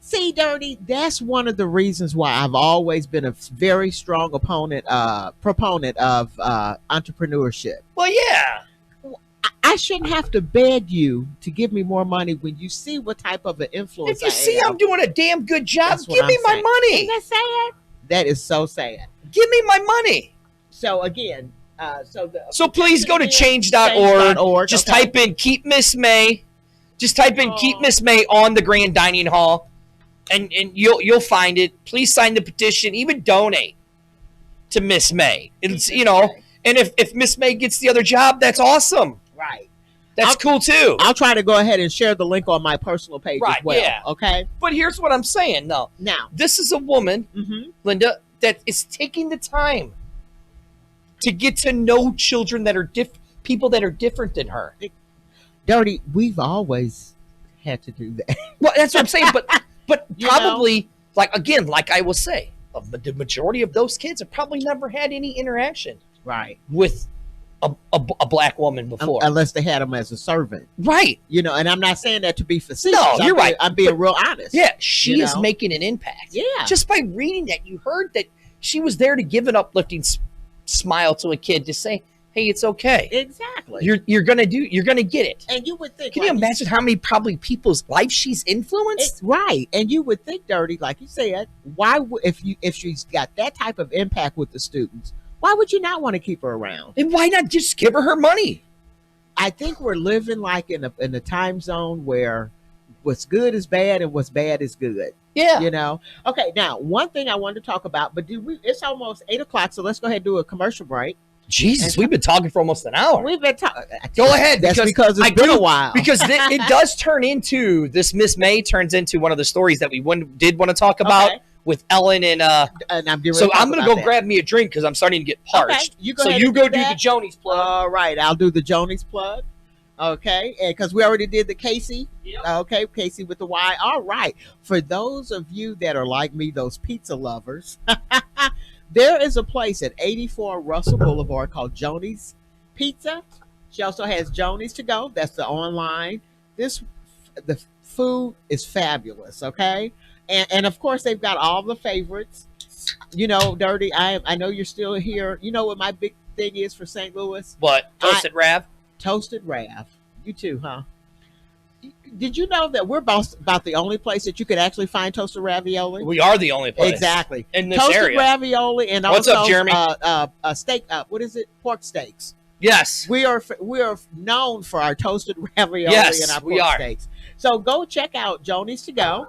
See, Dirty, that's one of the reasons why I've always been a very strong proponent of entrepreneurship. Well, yeah. I shouldn't have to beg you to give me more money when you see what type of an influence If you see I'm doing a damn good job, give me my money. Isn't that sad? That is so sad. Give me my money. So again, so please go to change.org. Just type in "Keep Miss May." Just type in "Keep Miss May" on the grand dining hall, and you'll find it. Please sign the petition. Even donate to Miss May. It's and if Miss May gets the other job, that's awesome. Right. That's cool too. I'll try to go ahead and share the link on my personal page as well. Yeah. Okay. But here's what I'm saying. Now, this is a woman, Linda, that is taking the time to get to know children that are people that are different than her. Dirty, we've always had to do that. Well, that's what I'm saying. But probably, like I will say, the majority of those kids have probably never had any interaction, with a black woman before, unless they had them as a servant, right? And I'm not saying that to be facetious. No, you're right. I'm being real honest. Yeah, she is making an impact. Yeah, just by reading that, you heard that she was there to give an uplifting smile to a kid to say, "Hey, it's okay." Exactly. You're gonna get it. And you would think, can you imagine how many probably people's life she's influenced? Right. And you would think, Dirty, like you said, why if she's got that type of impact with the students, why would you not want to keep her around? And why not just give her money? I think we're living like in a time zone where what's good is bad and what's bad is good. Yeah. Okay, now one thing I wanted to talk about, but it's almost 8:00, so let's go ahead and do a commercial break. Jesus, we've been talking for almost an hour. We've been talking. Go ahead. That's because it's been a while. Because it does turn into, this Miss May turns into one of the stories that we did want to talk about with Ellen and I'm going to go grab me a drink because I'm starting to get parched. Okay. You go do the Jonies plug. All right, I'll do the Jonies plug. Okay, and because we already did the Casey. Yep. Okay, Casey with the Y. All right. For those of you that are like me, those pizza lovers, there is a place at 84 Russell Boulevard called Jonies Pizza. She also has Jonies to go. That's the online. The food is fabulous. Okay, and of course they've got all the favorites. Dirty. I know you're still here. You know what my big thing is for St. Louis? What? Toasted Rav? Toasted Rav. You too, huh? Did you know that we're about the only place that you could actually find toasted ravioli? We are the only place. Exactly. In this toasted area. ravioli and What's also up, Jeremy? Steak. What is it? Pork steaks. Yes. We are known for our toasted ravioli and our pork steaks. So go check out Jonies to Go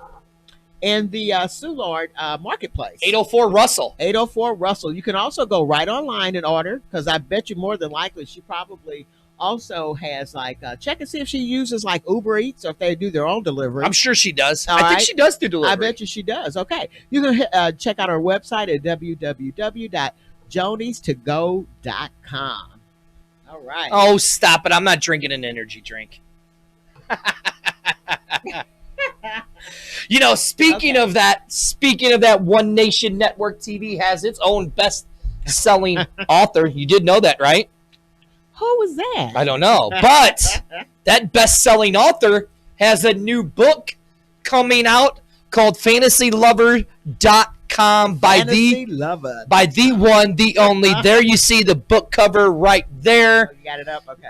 and the Soulard Marketplace. 804 Russell. 804 Russell. You can also go right online and order, because I bet you more than likely she probably also has check and see if she uses Uber Eats or if they do their own delivery. I'm sure she does. I think she does do delivery. I bet you she does. Okay. You can check out our website at www.jonies2go.com. All right. Oh, stop it. I'm not drinking an energy drink. Speaking of that, One Nation Network TV has its own best-selling author. You did know that, right? Who was that? I don't know. But that best-selling author has a new book coming out called FantasyLover.com by Fantasy Lover. the one, the only. There you see the book cover right there. Oh, you got it up? Okay.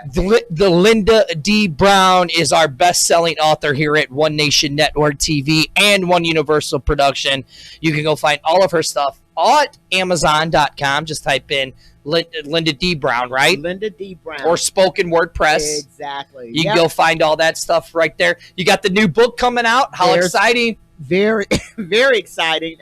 The Linda D. Brown is our best-selling author here at One Nation Network TV and One Universal Production. You can go find all of her stuff at Amazon.com. Just type in Linda D. Brown, right? Linda D. Brown. Or Spoken Word Press. Exactly. You can go find all that stuff right there. You got the new book coming out. How exciting. Very, very exciting.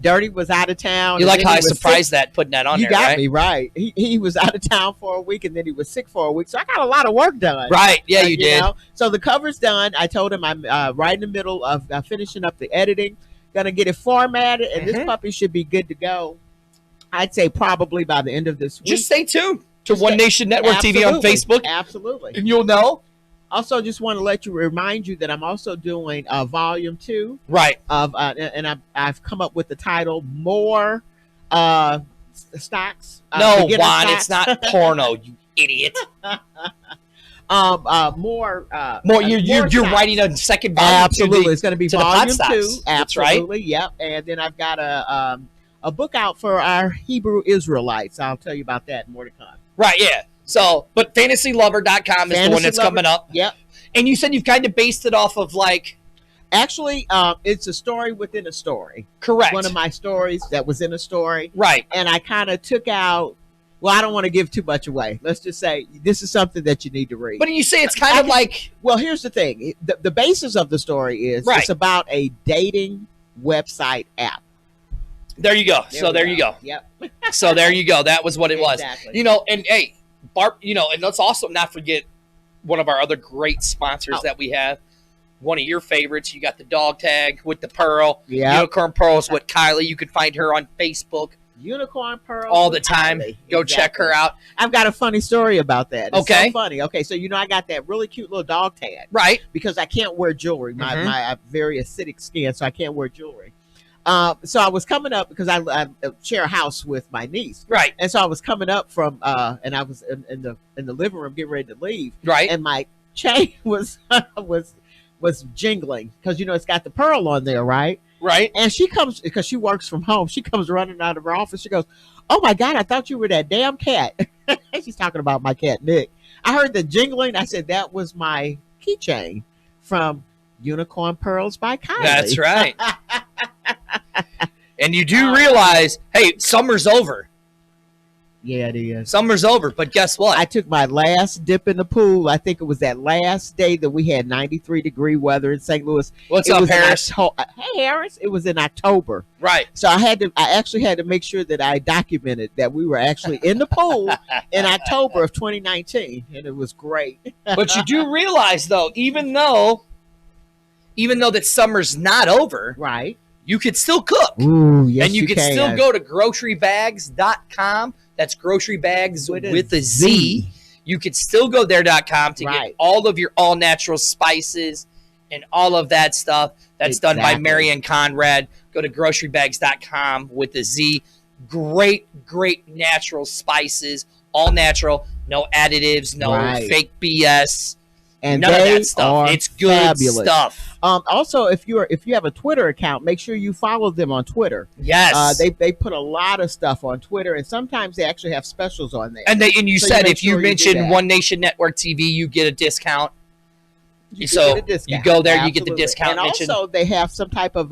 Dirty was out of town. You like how I surprised that, putting that on there, right? You got me, right. He was out of town for a week, and then he was sick for a week. So I got a lot of work done. Right. Yeah, you did. Know? So the cover's done. I told him I'm right in the middle of finishing up the editing. Going to get it formatted, and this puppy should be good to go. I'd say probably by the end of this week. Just stay tuned to One Nation Network TV on Facebook. Absolutely. And you'll know. Also, just want to remind you that I'm also doing volume 2. Right. Of and I've come up with the title More Stocks. No, Juan, it's not porno, you idiot. More. You're writing a second volume. Absolutely, it's going to be volume 2. Absolutely, that's right. Yep. And then I've got a book out for our Hebrew Israelites. I'll tell you about that more to come. Right. Yeah. So, but FantasyLover.com is the one that's coming up. Yep. And you said you've kind of based it off of like. Actually, it's a story within a story. Correct. One of my stories that was in a story. Right. And I kind of took out. Well, I don't want to give too much away. Let's just say this is something that you need to read. But you say it's kind of like. Well, here's the thing. The basis of the story is it's about a dating website app. There you go. There you go. Yep. So there you go. That was what it was. Exactly. You know, and hey, and let's also not forget one of our other great sponsors that we have. One of your favorites. You got the dog tag with the pearl. Yeah. Unicorn Pearls with Kylie. You can find her on Facebook. Unicorn Pearls all the time. Go check her out. I've got a funny story about that. It's okay. So funny. Okay, so I got that really cute little dog tag. Right. Because I can't wear jewelry. My very acidic skin, so I can't wear jewelry. So I was coming up because I share a house with my niece. Right. And so I was coming up from and I was in the living room getting ready to leave. Right. And my chain was jingling because it's got the pearl on there, right? Right. And she comes because she works from home. She comes running out of her office. She goes, "Oh my God, I thought you were that damn cat." She's talking about my cat Nick. I heard the jingling. I said that was my keychain from Unicorn Pearls by Kylie. That's right. And you do realize, hey, summer's over. Yeah, it is. Summer's over, but guess what? I took my last dip in the pool. I think it was that last day that we had 93-degree weather in St. Louis. What's up, Harris? Hey, Harris. It was in October. Right. So I actually had to make sure that I documented that we were actually in the pool in October of 2019, and it was great. But you do realize, though, even though that summer's not over, right? You could still cook. Ooh, yes, and you could still go to grocerybags.com. That's grocerybags with a Z. You could still go there.com to get all of your all-natural spices and all of that stuff. That's done by Marianne Conrad. Go to grocerybags.com with a Z. Great, great natural spices. All natural. No additives. No fake BS. And none of that stuff. It's good fabulous stuff. Also, if you have a Twitter account, make sure you follow them on Twitter. Yes, they put a lot of stuff on Twitter, and sometimes they actually have specials on there. And you said if you mention One Nation Network TV, you get a discount. You go there, you get the discount. And also, they have some type of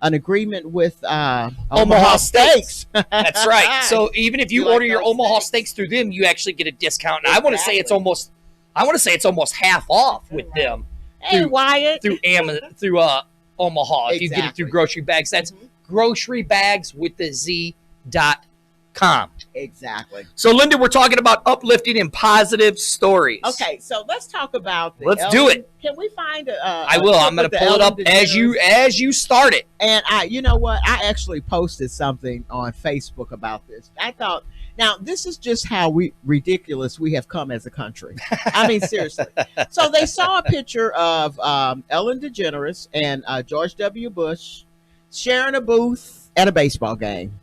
an agreement with Omaha Steaks. That's right. So even if you order your Omaha Steaks through them, you actually get a discount. And I want to say it's almost half off with them. Hey, Wyatt. Through Amazon, through Omaha. If you get it through Grocery Bags, that's grocerybagswithaz.com. Exactly. So, Linda, we're talking about uplifting and positive stories. Okay, so let's talk about Let's do it. Can we find I will. I'm going to pull it up as you start it. And you know what? I actually posted something on Facebook about this. I thought, now this is just how ridiculous we have come as a country. I mean, seriously. So they saw a picture of Ellen DeGeneres and George W. Bush sharing a booth at a baseball game.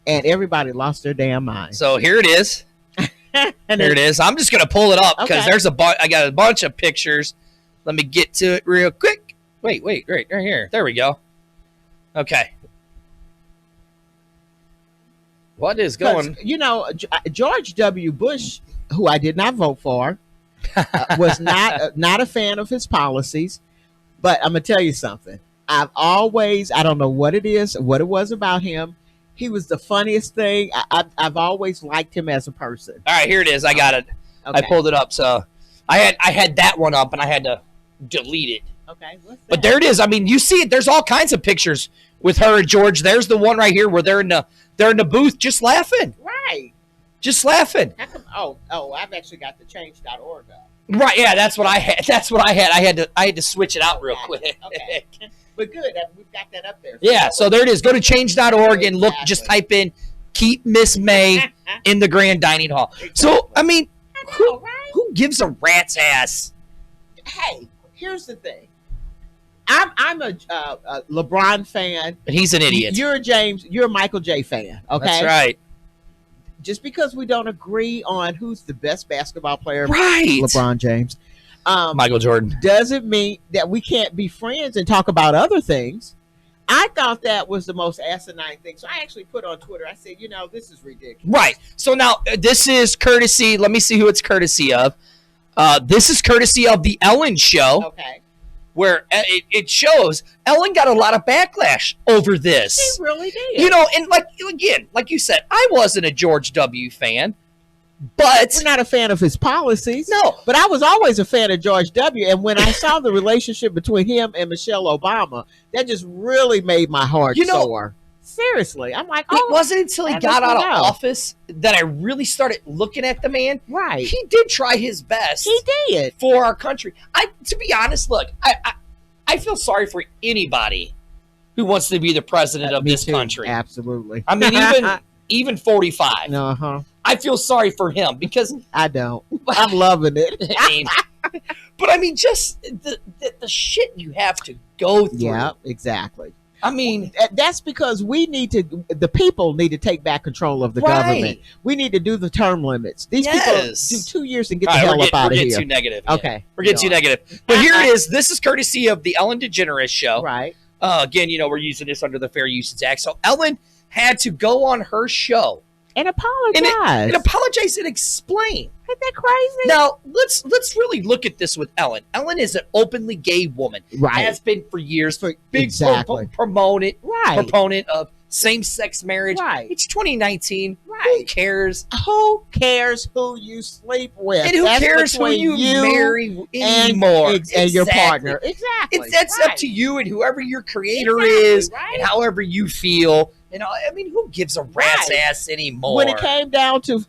And everybody lost their damn mind. So here it is. Here it is. I'm just going to pull it up because I got a bunch of pictures. Let me get to it real quick. Wait, right here. There we go. Okay. What is going? You know, George W. Bush, who I did not vote for, was not a fan of his policies. But I'm gonna tell you something. I don't know what it is, what it was about him. He was the funniest thing. I've always liked him as a person. All right, here it is. I got it. Okay. I pulled it up. So I had that one up, and I had to delete it. Okay. But there it is. I mean, you see it. There's all kinds of pictures with her and George. There's the one right here where they're in the booth just laughing. Right. Just laughing. I've actually got the change.org up. Right. Yeah, that's what I had. I had to switch it out real quick. Okay. But good. We've got that up there. Yeah. So there it is. Go to change.org and look. Just type in "Keep Miss May in the Grand Dining Hall." Exactly. So I mean, who gives a rat's ass? Hey, here's the thing. I'm a LeBron fan. But he's an idiot. You're a Michael J fan. Okay. That's right. Just because we don't agree on who's the best basketball player, right? LeBron James, Michael Jordan, doesn't mean that we can't be friends and talk about other things. I thought that was the most asinine thing. So I actually put on Twitter, I said, this is ridiculous. Right. So now this is courtesy. Let me see who it's courtesy of. This is courtesy of the Ellen Show. Okay. Where it shows Ellen got a lot of backlash over this. She really did. And like you said, I wasn't a George W. fan, but we're not a fan of his policies. No, but I was always a fan of George W. And when I saw the relationship between him and Michelle Obama, that just really made my heart sore. Seriously, I'm like, it wasn't until he got out of office that I really started looking at the man. Right, he did try his best. He did for our country. To be honest, look, I feel sorry for anybody who wants to be the president of this country. Absolutely. I mean, even 45. I feel sorry for him because I don't. I'm loving it. But I mean, just the shit you have to go through. Yeah, exactly. I mean, that's because the people need to take back control of the government. We need to do the term limits. These people do 2 years and get the hell up out of here. We're getting too negative. Okay. We're getting too negative. But here it is. This is courtesy of the Ellen DeGeneres Show. Right. Again, we're using this under the Fair Usage Act. So Ellen had to go on her show. And apologize. And apologize and explain. Isn't that crazy? Now, let's really look at this with Ellen. Ellen is an openly gay woman. Right. Has been for years. Big proponent of same-sex marriage. Right. It's 2019. Right. Who cares? Who cares who you sleep with? And who cares who you marry anymore? And your partner. Exactly. That's up to you and whoever your creator is and however you feel. I mean, who gives a rat's ass anymore? When it came down to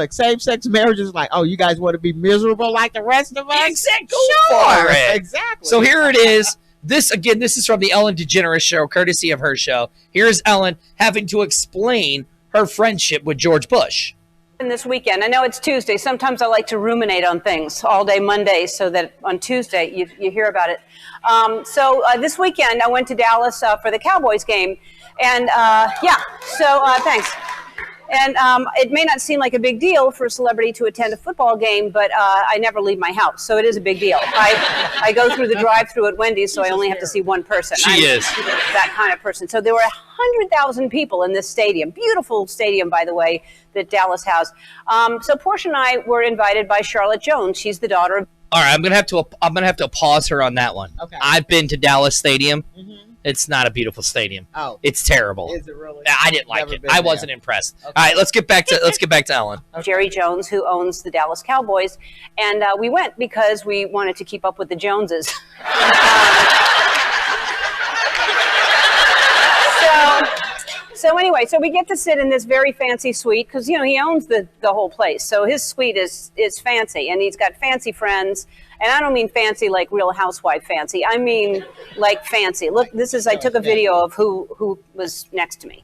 same-sex marriages, like, you guys want to be miserable like the rest of us? Exactly. Go for it. Exactly. So here it is. This is from the Ellen DeGeneres Show, courtesy of her show. Here's Ellen having to explain her friendship with George Bush. This weekend, I know it's Tuesday. Sometimes I like to ruminate on things all day Monday so that on Tuesday you hear about it. So this weekend I went to Dallas for the Cowboys game. And thanks. And it may not seem like a big deal for a celebrity to attend a football game, but I never leave my house, so it is a big deal. I go through the drive-thru at Wendy's, so I only have to see one person. I'm that kind of person. So there were 100,000 people in this stadium. Beautiful stadium, by the way, that Dallas has. So Portia and I were invited by Charlotte Jones. She's the daughter of... All right, I'm gonna have to pause her on that one. Okay. I've been to Dallas Stadium. Mm-hmm. It's not a beautiful stadium. Oh, it's terrible. Is it really? I didn't like it. I wasn't impressed. Okay. All right, let's get back to Ellen. Okay. Jerry Jones, who owns the Dallas Cowboys, and we went because we wanted to keep up with the Joneses. So anyway, we get to sit in this very fancy suite because he owns the whole place. So his suite is fancy, and he's got fancy friends. And I don't mean fancy like Real Housewife fancy. I mean like fancy. Look, I took a video of who was next to me.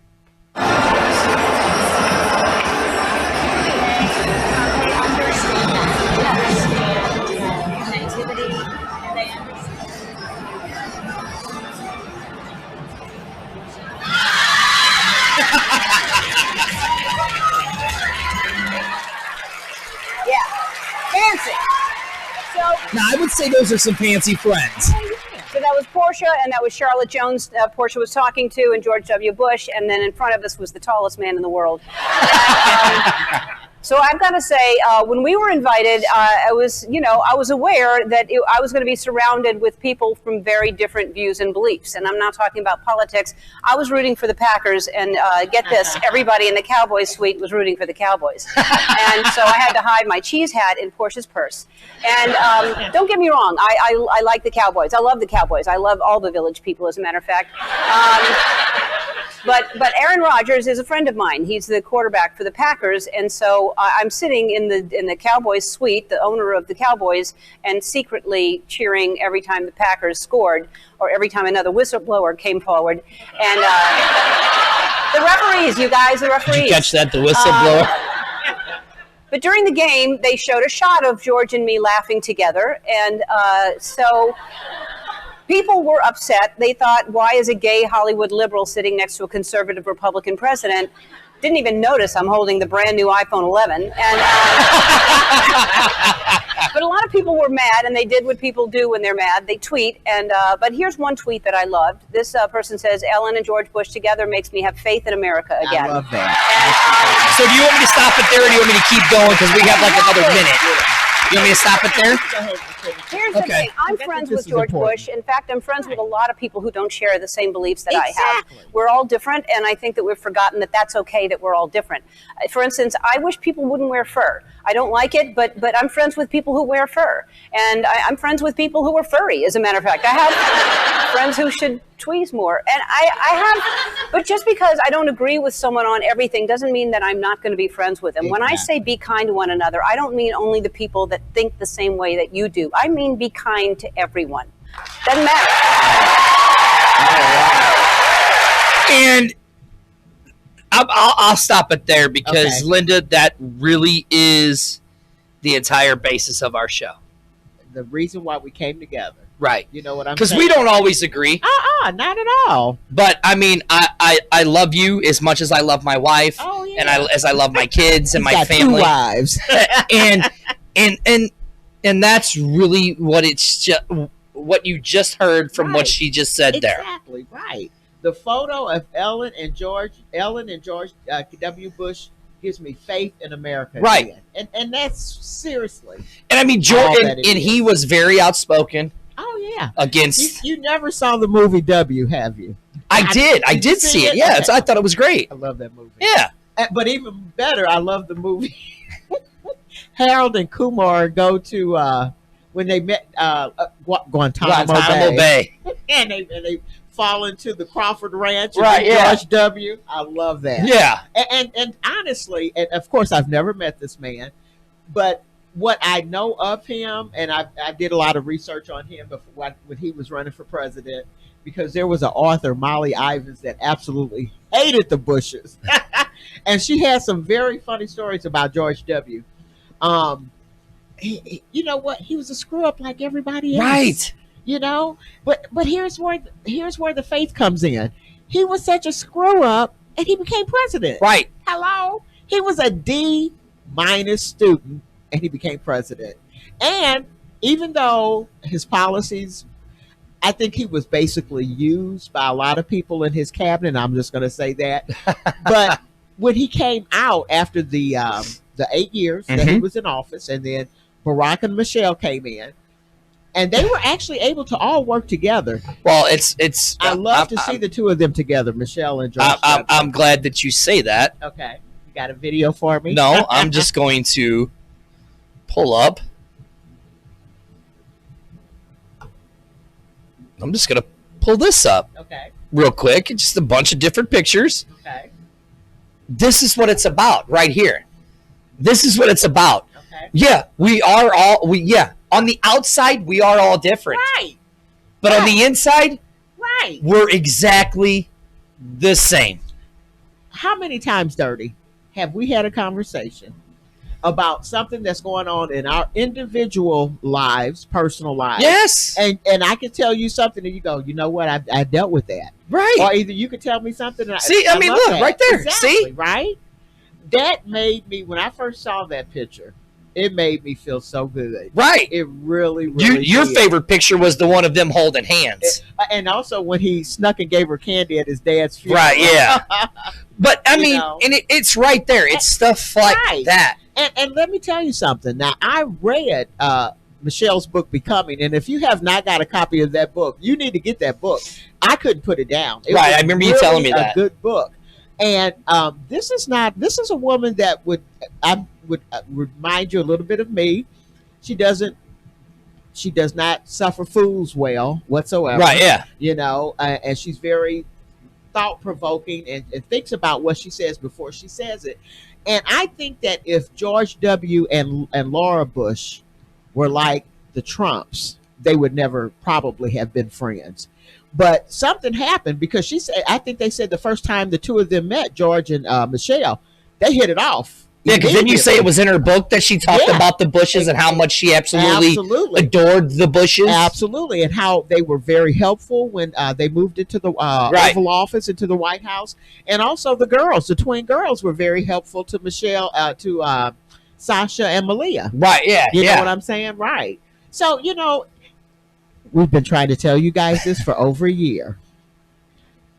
Now, I would say those are some fancy friends. So that was Portia, and that was Charlotte Jones. Portia was talking to, and George W. Bush, and then in front of us was the tallest man in the world. So I've got to say, when we were invited, I was aware that I was going to be surrounded with people from very different views and beliefs. And I'm not talking about politics. I was rooting for the Packers, and get this, everybody in the Cowboys suite was rooting for the Cowboys. And so I had to hide my cheese hat in Portia's purse. And don't get me wrong, I like the Cowboys. I love the Cowboys. I love all the Village people, as a matter of fact. But Aaron Rodgers is a friend of mine. He's the quarterback for the Packers, and so I'm sitting in the Cowboys suite, the owner of the Cowboys, and secretly cheering every time the Packers scored or every time another whistleblower came forward. And the referees, you guys, the referees. Did you catch that, the whistleblower? But during the game, they showed a shot of George and me laughing together, and so people were upset. They thought, why is a gay Hollywood liberal sitting next to a conservative Republican president? Didn't even notice I'm holding the brand new iPhone 11. And, but a lot of people were mad, and they did what people do when they're mad. They tweet. And but here's one tweet that I loved. This person says, Ellen and George Bush together makes me have faith in America again. I love that. And, So do you want me to stop it there, or do you want me to keep going? Because we have like another minute. You want me to stop it there? here's the thing. I'm friends with George Bush. In fact, I'm friends with a lot of people who don't share the same beliefs that I have. We're all different, and I think that we've forgotten that that's okay, that we're all different. For instance, I wish people wouldn't wear fur. I don't like it, but I'm friends with people who wear fur. And I'm friends with people who are furry, as a matter of fact. I have friends who should tweeze more. And but just because I don't agree with someone on everything doesn't mean that I'm not going to be friends with them. When I say be kind to one another, I don't mean only the people that think the same way that you do. I mean be kind to everyone. Doesn't matter. And I'll stop it there because, Linda, that really is the entire basis of our show. The reason why we came together. Right. You know what I'm saying? Because we don't always agree. Not at all. But, I mean, I love you as much as I love my wife. Oh, yeah. And as I love my kids and my got family. 2 wives. and that's really what you just heard from what she just said there. Exactly, right. The photo of Ellen and George W. Bush gives me faith in America. Right. Again. And that's seriously. And I mean, Jordan, and he was very outspoken. Oh, yeah. Against. You never saw the movie W, have you? I did see it. Yeah, I thought it was great. I love that movie. Yeah. But even better, I love the movie. Harold and Kumar go to when they met Guantanamo Bay. and they fall into the Crawford Ranch. Right. George W. I love that. Yeah. And honestly, and of course, I've never met this man, but what I know of him, and I did a lot of research on him before when he was running for president, because there was an author, Molly Ivins, that absolutely hated the Bushes, and she had some very funny stories about George W. You know what? He was a screw up like everybody else. Right. You know, but here's where the faith comes in. He was such a screw up, and he became president. Right. Hello. He was a D- student, and he became president. And even though his policies, I think he was basically used by a lot of people in his cabinet. I'm just going to say that. But when he came out after the 8 years that he was in office, and then Barack and Michelle came in, and they were actually able to all work together. Well, it's. I love to see the two of them together, Michelle and George. I'm glad that you say that. Okay, you got a video for me? No, I'm just going to pull up. I'm just going to pull this up. Okay. Real quick. It's just a bunch of different pictures. Okay. This is what it's about right here. This is what it's about. Okay. Yeah, on the outside, we are all different. Right. But on the inside, right, we're exactly the same. How many times, Dirty, have we had a conversation about something that's going on in our individual lives, personal lives? Yes. And I can tell you something, and you go, you know what? I dealt with that. Right. Or either you could tell me something. And See, I mean, look, that. right there. Exactly, See? Right? That made me, when I first saw that picture, It made me feel so good. Right. It really, really Your did. favorite picture was the one of them holding hands. And also when he snuck and gave her candy at his dad's funeral. Right, yeah. But, I mean, know. and it's right there. It's stuff like Right. that. And let me tell you something. Now, I read Michelle's book, Becoming, and if you have not got a copy of that book, you need to get that book. I couldn't put it down. It Right, was I remember you telling me that. A good book. And this is a woman that would remind you a little bit of me. She does not suffer fools well whatsoever. Right, yeah. You know, and she's very thought-provoking and thinks about what she says before she says it. And I think that if George W. and Laura Bush were like the Trumps, they would never probably have been friends. But something happened because I think they said the first time the two of them met, George and Michelle, they hit it off. Yeah, because didn't you say it was in her book that she talked about the Bushes and how much she absolutely adored the Bushes? Absolutely, and how they were very helpful when they moved into the Oval Office, into the White House. And also the girls, the twin girls, were very helpful to Michelle, to Sasha and Malia. Right, yeah. You know what I'm saying? Right. So, you know, we've been trying to tell you guys this for over a year.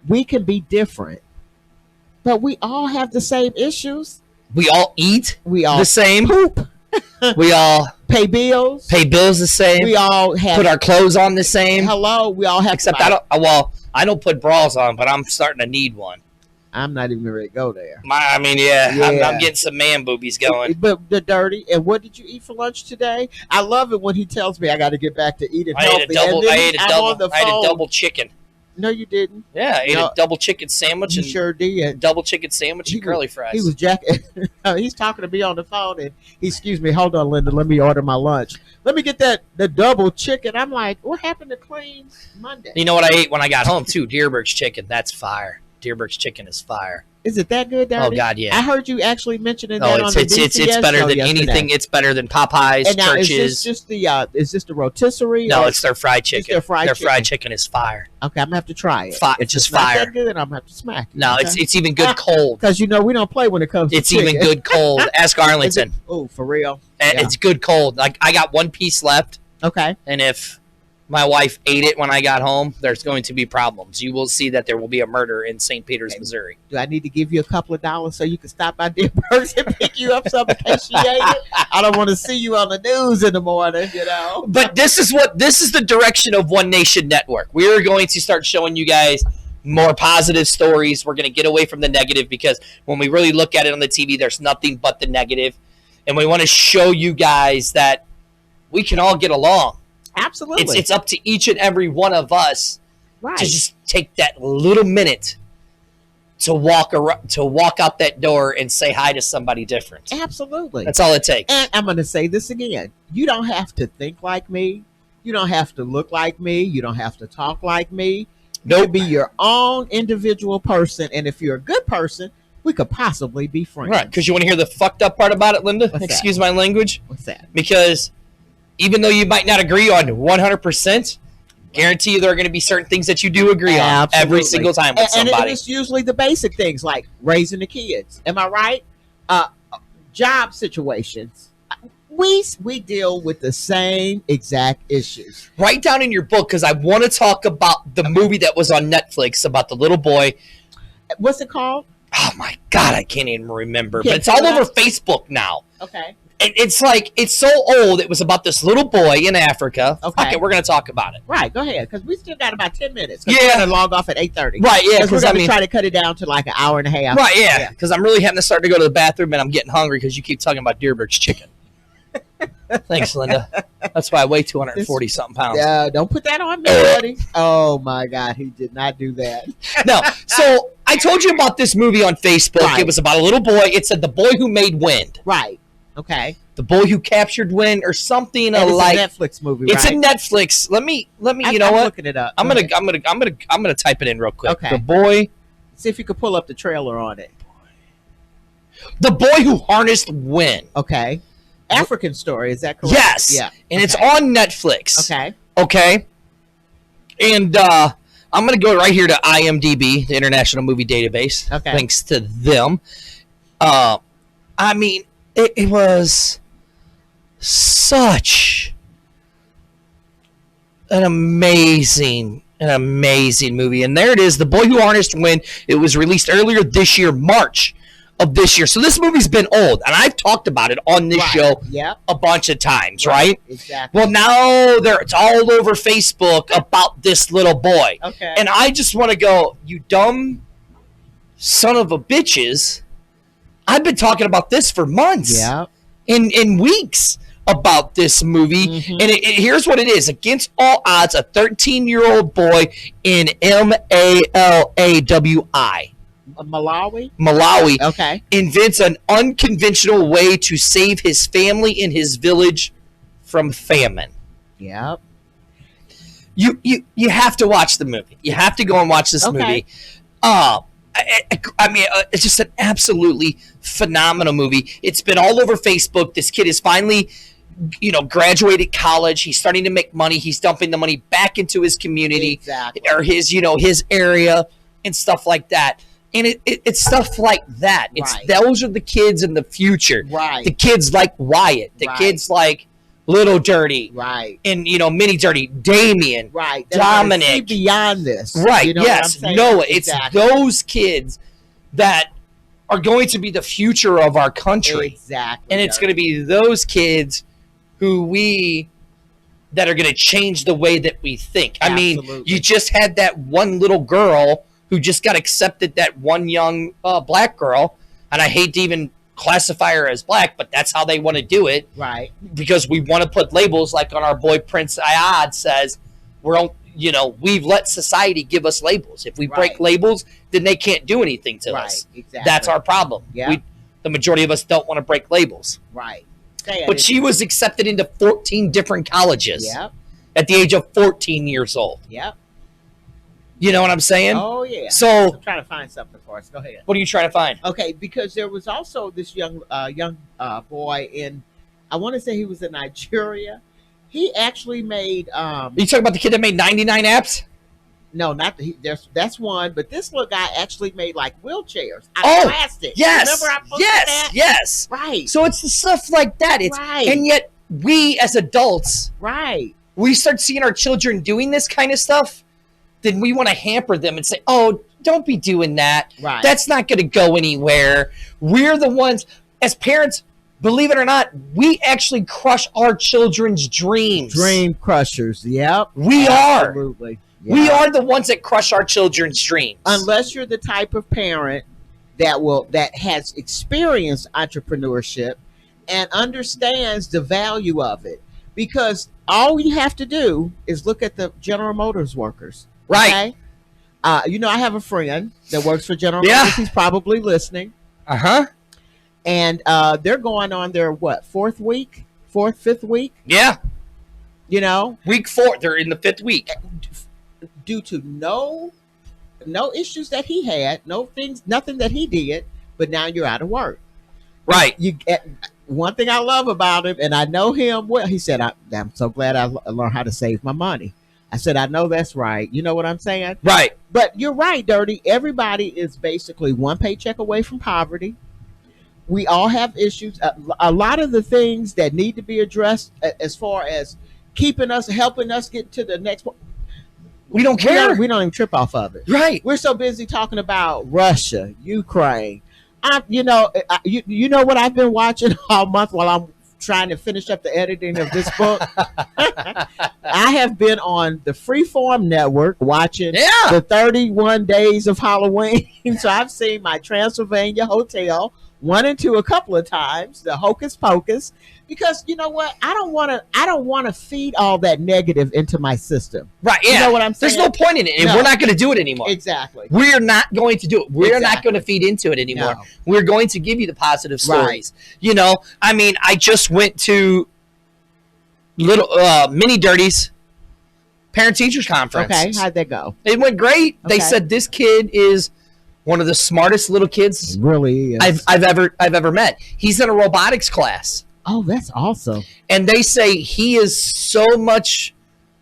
We can be different, but we all have the same issues. We all eat the same. Poop. We all pay bills. Pay bills the same. We all have put our clothes on the same. Hello, we all have. Except I don't put bras on, but I'm starting to need one. I'm not even ready to go there. I'm getting some man boobies going. But the dirty. And what did you eat for lunch today? I love it when he tells me I got to get back to eating healthy. I ate a double chicken. No, you didn't. Yeah, I ate a double chicken sandwich. You sure did. Double chicken sandwich and curly fries. He was he's talking to me on the phone, and excuse me, hold on, Linda. Let me order my lunch. Let me get the double chicken. I'm like, what happened to Clean Monday? You know what I ate when I got home too? Dierberg's chicken. That's fire. Dierberg's chicken is fire. Is it that good, Daddy? Oh God, yeah. I heard you actually mentioning that on the it's DCS better show than yesterday. anything. It's better than Popeyes, and now, Churches. Is this the rotisserie? No, it's their fried chicken. Their fried chicken is fire. Okay, I'm gonna have to try it. It's just not fire. that good, I'm gonna have to smack it. No, okay? it's even good cold. Because you know we don't play when it comes to It's chicken. even good cold. Ask Arlington. Oh, for real? It's good cold. Like I got one piece left. Okay. And if my wife ate it when I got home, there's going to be problems. You will see that there will be a murder in St. Peters, Missouri. Do I need to give you a couple of dollars so you can stop by Dierberg's and pick you up some in case you ate it? I don't want to see you on the news in the morning, you know. But this is the direction of One Nation Network. We are going to start showing you guys more positive stories. We're going to get away from the negative because when we really look at it on the TV, there's nothing but the negative. And we want to show you guys that we can all get along. Absolutely. It's up to each and every one of us to just take that little minute to walk out that door and say hi to somebody different. Absolutely. That's all it takes. And I'm going to say this again. You don't have to think like me. You don't have to look like me. You don't have to talk like me. Nope. You can be your own individual person. And if you're a good person, we could possibly be friends. Right. Because you want to hear the fucked up part about it, Linda? What's Excuse my language. What's that? Because even though you might not agree on 100%, guarantee you there are going to be certain things that you do agree on every single time with somebody. And it's usually the basic things like raising the kids. Am I right? Job situations. We deal with the same exact issues. Write down in your book because I want to talk about the movie that was on Netflix about the little boy. What's it called? Oh my God, I can't even remember. But it's all over Facebook now. Okay. It's like, it's so old. It was about this little boy in Africa. Okay. Fuck it, we're going to talk about it. Right, go ahead, because we still got about 10 minutes. Yeah. We're going to log off at 8:30. Right, yeah. Because we're going to try to cut it down to like an hour and a half. Right, yeah. Because I'm really having to start to go to the bathroom and I'm getting hungry because you keep talking about Dierberg's chicken. Thanks, Linda. That's why I weigh 240-something pounds. Yeah, don't put that on me, buddy. Oh, my God, he did not do that. No, so I told you about this movie on Facebook. Right. It was about a little boy. It said The Boy Who Made Wind. Right, okay. The Boy Who Captured Wind or something And like. it's a Netflix movie, It's right? a Netflix. Let me. You know I'm what? looking it up. I'm gonna type it in real quick. Okay. The boy. See if you could pull up the trailer on it. The Boy Who Harnessed Wind. Okay. African story, is that correct? Yes. Yeah. And it's on Netflix. Okay. Okay. And I'm gonna go right here to IMDb, the International Movie Database. Okay. Thanks to them. I mean, it was such an amazing movie. And there it is, The Boy Who Harnessed Wind. It was released earlier this year, March of this year. So this movie's been old, and I've talked about it on this show a bunch of times, right? Exactly. Well, now it's all over Facebook about this little boy. Okay. And I just want to go, you dumb son of a bitches. I've been talking about this for months. Yeah. In weeks about this movie. Mm-hmm. And here's what it is. Against all odds, a 13-year-old boy in Malawi Okay. invents an unconventional way to save his family and his village from famine. Yep. You have to watch the movie. You have to go and watch this movie. I mean, it's just an absolutely phenomenal movie. It's been all over Facebook. This kid is finally, graduated college. He's starting to make money. He's dumping the money back into his community or his area and stuff like that. And it's stuff like that. Those are the kids in the future. Right. The kids like Wyatt. The kids like Little Dirty. Right. And, Mini Dirty. Damien. Right. Dominic. See beyond this. Right. You know yes. what I'm saying? Noah. It's those kids that are going to be the future of our country. Exactly. And it's going to be those kids that are going to change the way that we think. Absolutely. I mean, you just had that one little girl who just got accepted, that one young black girl, and I hate to even classify her as black, but that's how they want to do it. Right. Because we want to put labels, like on our boy Prince Ayad says, we've let society give us labels. If we break labels, then they can't do anything to us. Exactly. That's our problem. Yeah. The majority of us don't want to break labels. Right. But she was accepted into 14 different colleges at the age of 14 years old. Yep. You know what I'm saying? Oh, yeah. So I'm trying to find something for us. Go ahead. What are you trying to find? Okay, because there was also this young boy in, I want to say he was in Nigeria. He actually made. Are you talking about the kid that made 99 apps? No, not that's one. But this little guy actually made like wheelchairs out of plastic. Yes. Remember I posted that? Yes. Right. So it's the stuff like that. And yet we as adults, we start seeing our children doing this kind of stuff. Then we want to hamper them and say, "Oh, don't be doing that. Right. That's not going to go anywhere." We're the ones, as parents, believe it or not, we actually crush our children's dreams. Dream crushers. Yep. We Absolutely. are. We are the ones that crush our children's dreams. Unless you're the type of parent that has experienced entrepreneurship and understands the value of it. Because all you have to do is look at the General Motors workers. Right. Okay? I have a friend that works for General Motors. He's probably listening. Uh-huh. And they're going on their, fifth week? Yeah. Week 4. They're in the 5th week. Due to no issues that he had, nothing that he did, but now you're out of work. Right. One thing I love about him, and I know him well, he said, I'm so glad I learned how to save my money. I said, I know that's right. You know what I'm saying? Right. But you're right, Dirty. Everybody is basically one paycheck away from poverty. We all have issues. A lot of the things that need to be addressed as far as helping us get to the next one, we don't care. We don't even trip off of it. Right. We're so busy talking about Russia, Ukraine. You know what I've been watching all month while I'm trying to finish up the editing of this book? I have been on the Freeform Network watching the 31 Days of Halloween. So I've seen my Transylvania Hotel 1 and 2 a couple of times, the Hocus Pocus, because you know what? I don't want to feed all that negative into my system. Right. Yeah. You know what I'm saying? There's no point in it. No. We're not going to do it anymore. Exactly. We're not going to do it. We're not going to feed into it anymore. No. We're going to give you the positive stories. Right. I just went to little Mini Dirty's parent-teachers conference. Okay. How'd that go? It went great. Okay. They said this kid is one of the smartest little kids really I've ever met. He's in a robotics class. Oh, that's awesome. And they say he is so much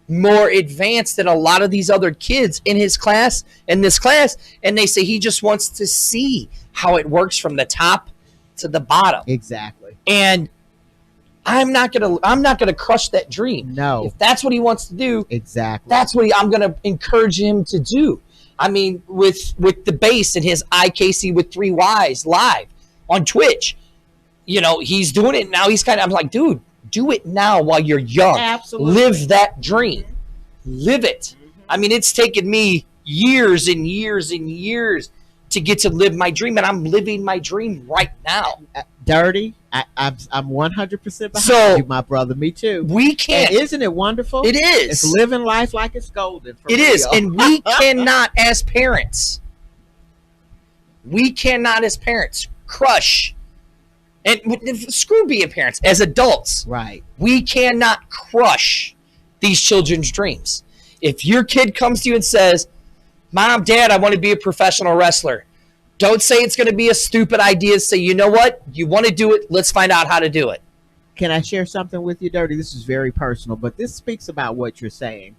more advanced than a lot of these other kids in this class. And they say he just wants to see how it works from the top to the bottom. Exactly. And I'm not gonna crush that dream. No. If that's what he wants to do, Exactly. that's what I'm gonna encourage him to do. I mean, with the bass and his IKC with 3 Ys live on Twitch, you know, he's doing it now. I'm like, dude, do it now while you're young. Absolutely. Live that dream. Live it. I mean, it's taken me years and years and years to get to live my dream, and I'm living my dream right now. Dirty. I'm 100% behind you, my brother. Me too. We can't. And isn't it wonderful? It is. It's living life like it's golden. It is, and we cannot, as parents, crush. And screw being parents, as adults, Right. we cannot crush these children's dreams. If your kid comes to you and says, Mom, Dad, I want to be a professional wrestler, don't say it's going to be a stupid idea. Say, you know what? You want to do it. Let's find out how to do it. Can I share something with you, Dirty? This is very personal, but this speaks about what you're saying.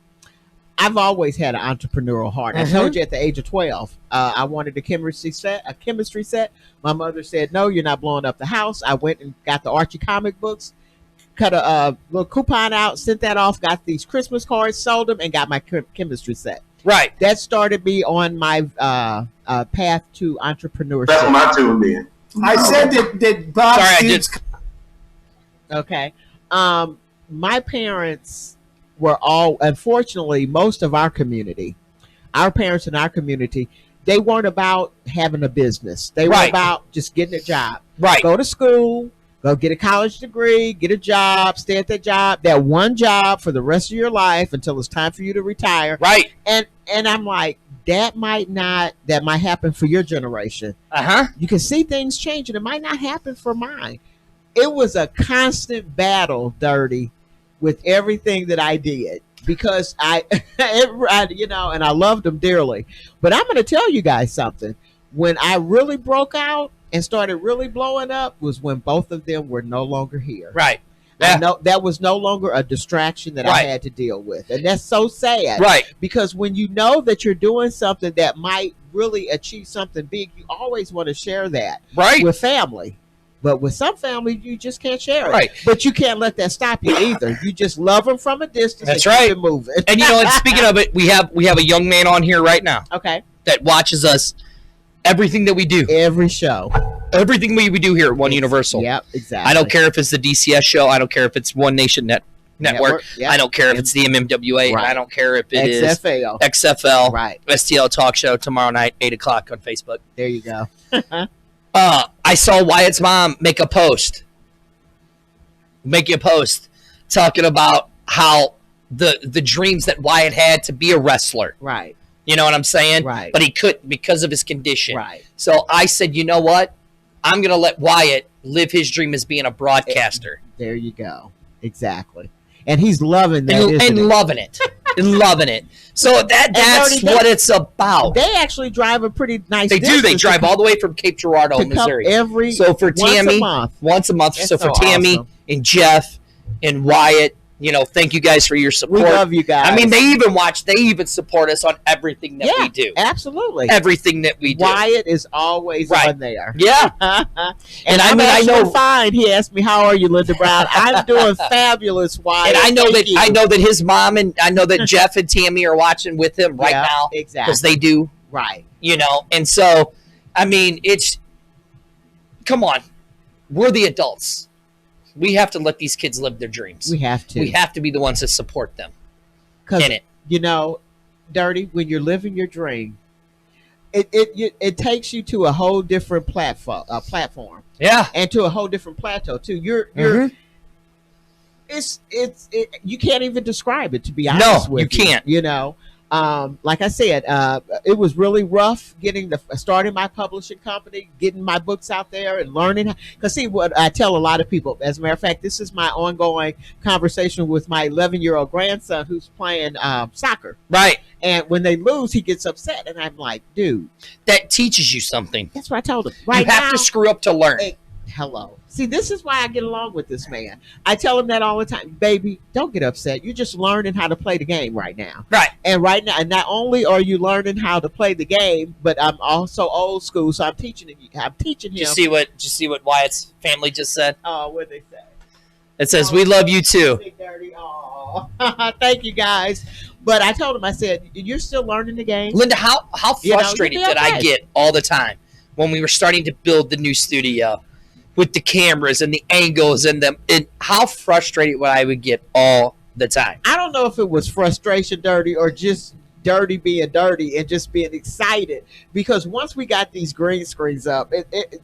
I've always had an entrepreneurial heart. I told you at the age of 12, I wanted a chemistry set. My mother said, no, you're not blowing up the house. I went and got the Archie comic books, cut a little coupon out, sent that off, got these Christmas cards, sold them, and got my chemistry set. Right. That started me on my path to entrepreneurship. That's my tune then. I said that Bob Sorry, Stoops. Okay. My parents were all, unfortunately, most of our community, our parents in our community, they weren't about having a business. They were Right. about just getting a job. Right. Go to school, go get a college degree, get a job, stay at that job, that one job for the rest of your life until it's time for you to retire. Right. And I'm like, that might happen for your generation. Uh-huh. You can see things changing. It might not happen for mine. It was a constant battle, Dirty, with everything that I did because and I loved them dearly. But I'm going to tell you guys something. When I really broke out and started really blowing up was when both of them were no longer here. Right. I know that was no longer a distraction that I had to deal with. And that's so sad. Right. Because when you know that you're doing something that might really achieve something big, you always want to share that with family. But with some families, you just can't share it. Right. But you can't let that stop you either. You just love them from a distance. That's and right. Keep it moving. And you know, and speaking of it, we have a young man on here right now. Okay. That watches us everything that we do. Every show. Everything we do here at One Universal. Yep, exactly. I don't care if it's the DCS show. I don't care if it's One Nation Network. Yep. I don't care if it's the MMWA. Right. I don't care if it XFL. is XFL. Right. STL Talk Show tomorrow night, 8 o'clock on Facebook. There you go. I saw Wyatt's mom make a post talking about how the dreams that Wyatt had to be a wrestler. Right. You know what I'm saying? Right. But he couldn't because of his condition. Right. So I said, you know what? I'm going to let Wyatt live his dream as being a broadcaster. There you go. Exactly. And he's loving that, and loving it. And loving it. So that's what it's about. They actually drive a pretty nice They do. They distance drive all the way from Cape Girardeau, Missouri. So for Tammy, once a month. That's So for so Tammy awesome. and Jeff and Wyatt, you know, thank you guys for your support. We love you guys. I mean, they even support us on everything that we do. Absolutely. Everything that we do. Wyatt is always on there. Yeah. and I mean, I know fine. He asked me, "How are you, Linda Brown?" I'm doing fabulous, Wyatt. And I know that his mom and I know that Jeff and Tammy are watching with him right now. Exactly. Because they do. Right. You know, and so I mean, come on. We're the adults. We have to let these kids live their dreams. We have to. We have to be the ones that support them in it. You know, Dirty, when you're living your dream, it takes you to a whole different platform. Yeah. And to a whole different plateau too. You can't even describe it, to be honest with you. No, you can't. You know, like I said, it was really rough starting my publishing company, getting my books out there and learning. Because see, what I tell a lot of people, as a matter of fact, this is my ongoing conversation with my 11-year-old grandson who's playing soccer. Right. And when they lose, he gets upset. And I'm like, dude. That teaches you something. That's what I told him. You have to screw up to learn. Hello. See, this is why I get along with this man. I tell him that all the time. Baby, don't get upset. You're just learning how to play the game right now. Right. And right now, and not only are you learning how to play the game, but I'm also old school, so I'm teaching him. Did you see what Wyatt's family just said? Oh, what did they say? It says, "We love you too." Big Dirty. Aw. Thank you guys. But I told him, I said, you're still learning the game. Linda, how frustrated you'll be did I okay. get all the time when we were starting to build the new studio with the cameras and the angles and them? And how frustrated I would get all the time. I don't know if it was frustration, Dirty, or just Dirty being dirty and just being excited. Because once we got these green screens up,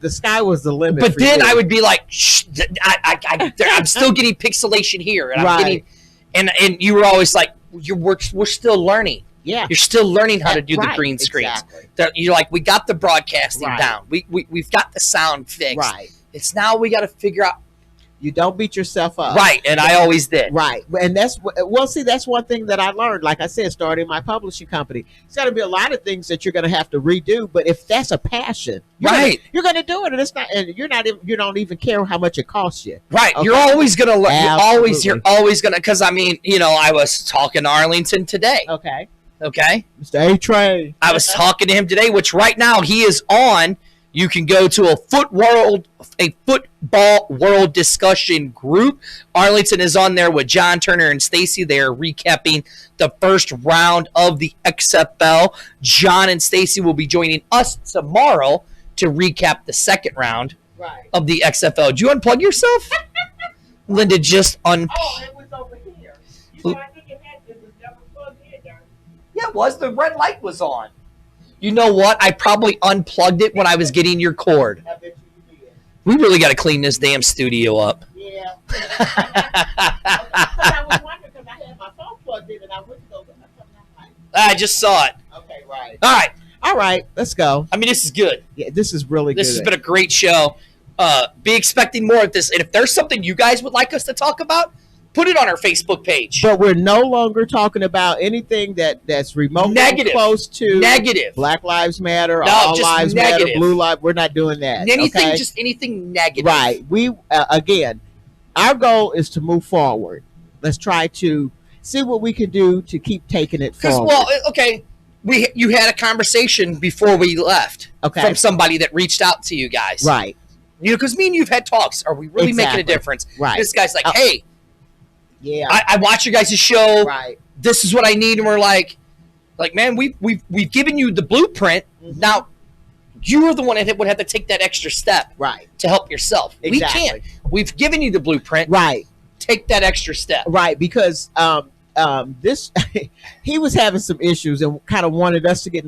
the sky was the limit. But for then you. I would be like, shh, I'm still getting pixelation here. And I'm getting, and you were always like, we're still learning. Yeah. You're still learning how to do the Right, green screens. exactly. You're like, we got the broadcasting Right. down. We've got the sound fixed. Right. It's now we got to figure out. You don't beat yourself up. Right. And I always did. Right. And that's one thing that I learned, like I said, starting my publishing company. It's got to be a lot of things that you're going to have to redo, but if that's a passion, you're going to do it. And it's not, and you don't even care how much it costs you. Right. Okay. You're always going to learn. Absolutely. You're always going to, because I mean, I was talking to Arlington today. Okay. Mr. A-Train. I was talking to him today, which right now he is on. You can go to a football world discussion group. Arlington is on there with John Turner and Stacy. They are recapping the first round of the XFL. John and Stacy will be joining us tomorrow to recap the second round of the XFL. Did you unplug yourself? Linda just unplugged. Oh, it was over here. I think it was never plugged in there. Yeah, it was. The red light was on. You know what? I probably unplugged it when I was getting your cord. I bet you did. We really got to clean this damn studio up. Yeah. I was wondering because I had my phone plugged in and I went to go. I just saw it. Okay, right. All right. Let's go. I mean, this is good. Yeah, this is really good. This has been a great show. Be expecting more of this. And if there's something you guys would like us to talk about, put it on our Facebook page. But we're no longer talking about anything that's remotely close to Black Lives Matter, All Lives Matter, Blue Lives. We're not doing that. Anything, just anything negative. Right. We again, our goal is to move forward. Let's try to see what we can do to keep taking it forward. Well, okay, you had a conversation before we left from somebody that reached out to you guys. Right. Because me and you've had talks. Are we really making a difference? Right. This guy's like, hey. Yeah, I watch your guys' show. Right. This is what I need, and we're like, man, we've given you the blueprint. Mm-hmm. Now, you are the one that would have to take that extra step, right, to help yourself. Exactly. We can't. We've given you the blueprint, right. Take that extra step, right, because this he was having some issues and kind of wanted us to get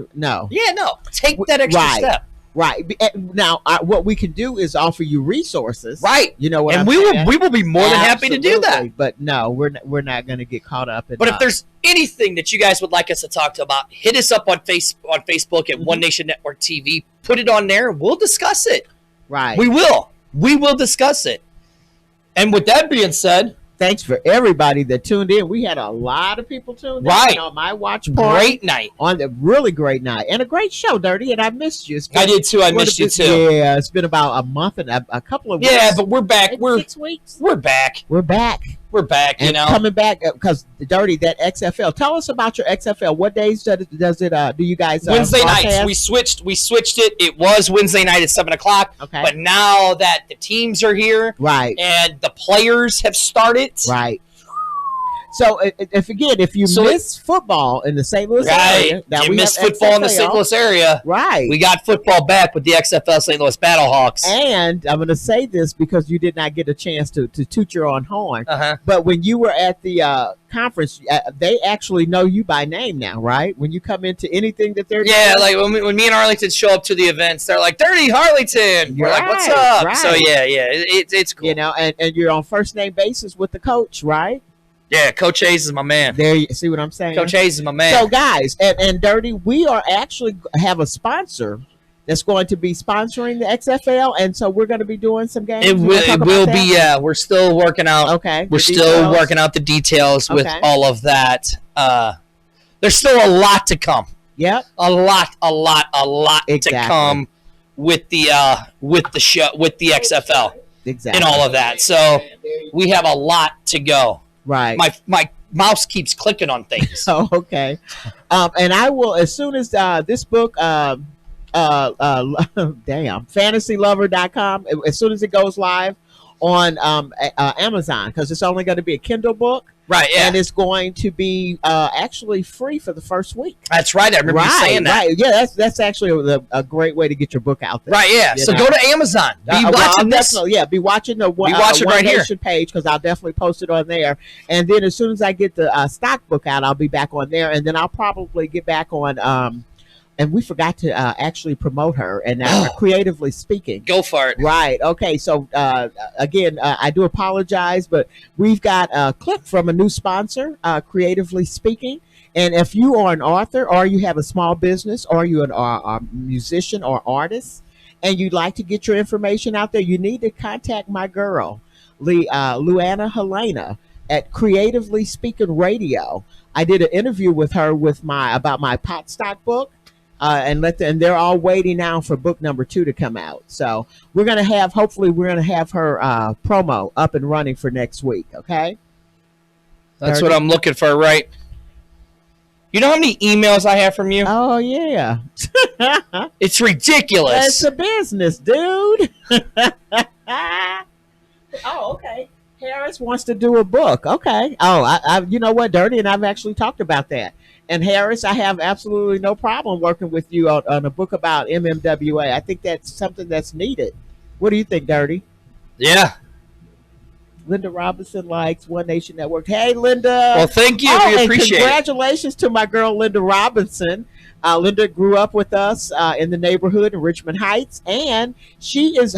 take that extra step. Right now, what we can do is offer you resources. Right, you know what? And we will be more than happy to do that. But no, we're not going to get caught up in. But if there's anything that you guys would like us to talk about, hit us up on Facebook at One Nation Network TV. Put it on there. We'll discuss it. Right, we will discuss it. And with that being said, thanks for everybody that tuned in. We had a lot of people tuned in on my watch party. Great night. On the really great night. And a great show, Dirty. And I missed you. I did too. I missed you too. Yeah, it's been about a month and a couple of weeks. Yeah, but we're back. Maybe We're 6 weeks. We're back. We're back. We're back, and coming back because Dirty, that XFL. Tell us about your XFL. What days does it do you guys Wednesday nights. We switched it. It was Wednesday night at 7:00. Okay. But now that the teams are here, right, and the players have started, right. So if you miss football in the St. Louis area, now we miss football in the St. Louis area, right? We got football back with the XFL St. Louis Battlehawks. And I'm going to say this because you did not get a chance to toot your own horn. But when you were at the conference, they actually know you by name now, right? When you come into anything that they're doing? Like when me and Arlington show up to the events, they're like, "Dirty Harlington." We're like, "What's up?" Right. So it's cool. You know, and you're on first name basis with the coach, right? Yeah, Coach Hayes is my man. There, you see what I'm saying? Coach Hayes is my man. So, guys, and Dirty, we are actually have a sponsor that's going to be sponsoring the XFL, and so we're going to be doing some games. It will be. Yeah, we're still working out. Okay, we're still working out the details with all of that. There's still a lot to come. Yep, a lot to come with the show, with the XFL. Exactly. And all of that. So we have a lot to go. Right. My mouse keeps clicking on things. Oh, okay. And I will, as soon as this book, fantasylover.com, as soon as it goes live on Amazon, because it's only going to be a Kindle book. Right, yeah. And it's going to be actually free for the first week. That's right. I remember you saying that. Right. Yeah, that's actually a great way to get your book out there. Right, yeah. So go to Amazon. Be watching this. Be watching the One right Nation page, because I'll definitely post it on there. And then as soon as I get the stock book out, I'll be back on there. And then I'll probably get back on and we forgot to actually promote her, and Creatively Speaking. Go for it. Right. Okay. So again, I do apologize, but we've got a clip from a new sponsor, Creatively Speaking. And if you are an author, or you have a small business, or you're a musician or artist, and you'd like to get your information out there, you need to contact my girl, Luana Helena, at Creatively Speaking Radio. I did an interview with her about my pot stock book. And they're all waiting now for book number 2 to come out. So hopefully we're gonna have her promo up and running for next week. Okay. That's what I'm looking for, right? You know how many emails I have from you? Oh yeah. It's ridiculous. It's a business, dude. Oh, okay. Harris wants to do a book. Okay. Oh, I you know what, Dirty, and I've actually talked about that. And Harris, I have absolutely no problem working with you on a book about MMWA. I think that's something that's needed. What do you think, Dirty? Yeah. Linda Robinson likes One Nation Network. Hey, Linda. Well, thank you. We appreciate it. Congratulations to my girl, Linda Robinson. Linda grew up with us in the neighborhood in Richmond Heights, and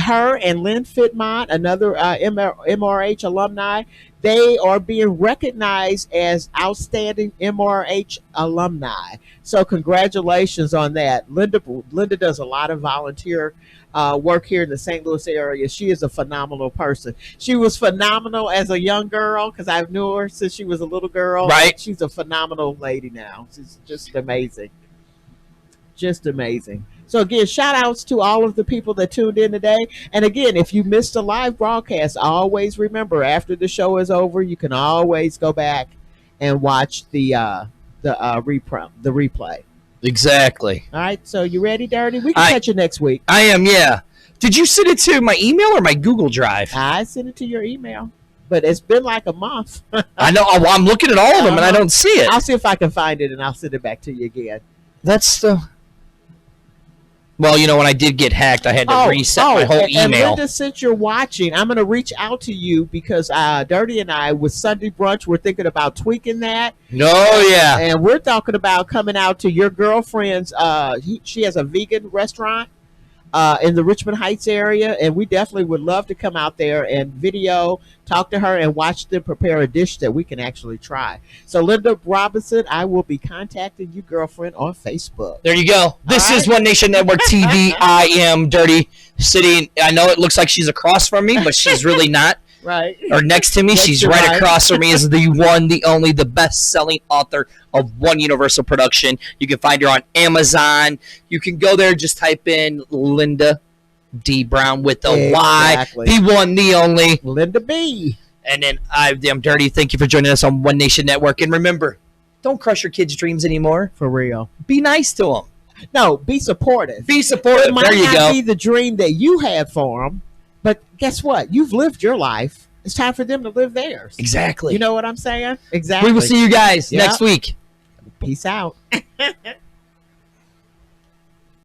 her and Lynn Fitmont, another MRH alumni, they are being recognized as outstanding MRH alumni. So congratulations on that. Linda does a lot of volunteer work here in the St. Louis area. She is a phenomenal person. She was phenomenal as a young girl, because I've known her since she was a little girl. Right. She's a phenomenal lady now. She's just amazing. Just amazing. So again, shout outs to all of the people that tuned in today. And again, if you missed a live broadcast, always remember, after the show is over, you can always go back and watch the replay. Exactly. All right. So you ready, Dirty? We can catch you next week. I am. Yeah. Did you send it to my email or my Google Drive? I sent it to your email, but it's been like a month. I know. I'm looking at all of them and I don't see it. I'll see if I can find it, and I'll send it back to you again. That's the. Well, you know, when I did get hacked, I had to reset my whole email. And Linda, since you're watching, I'm going to reach out to you, because Dirty and I, with Sunday Brunch, we're thinking about tweaking that. Yeah. And we're talking about coming out to your girlfriend's. She has a vegan restaurant in the Richmond Heights area, and we definitely would love to come out there and video, talk to her, and watch them prepare a dish that we can actually try. So, Linda Robinson, I will be contacting you, girlfriend, on Facebook. There you go. This is One Nation Network TV. I am Dirty, sitting. I know it looks like she's across from me, but she's really not. Right. Or next to me. She's right across from me as the one, the only, the best-selling author of One Universal Production. You can find her on Amazon. You can go there, just type in Linda D. Brown with a Y. The one, the only. Linda B. And then I'm Dirty. Thank you for joining us on One Nation Network. And remember, don't crush your kids' dreams anymore. For real. Be nice to them. No, be supportive. Be supportive. It might not be the dream that you had for them, but guess what? You've lived your life. It's time for them to live theirs. Exactly. You know what I'm saying? Exactly. We will see you guys next week. Peace out.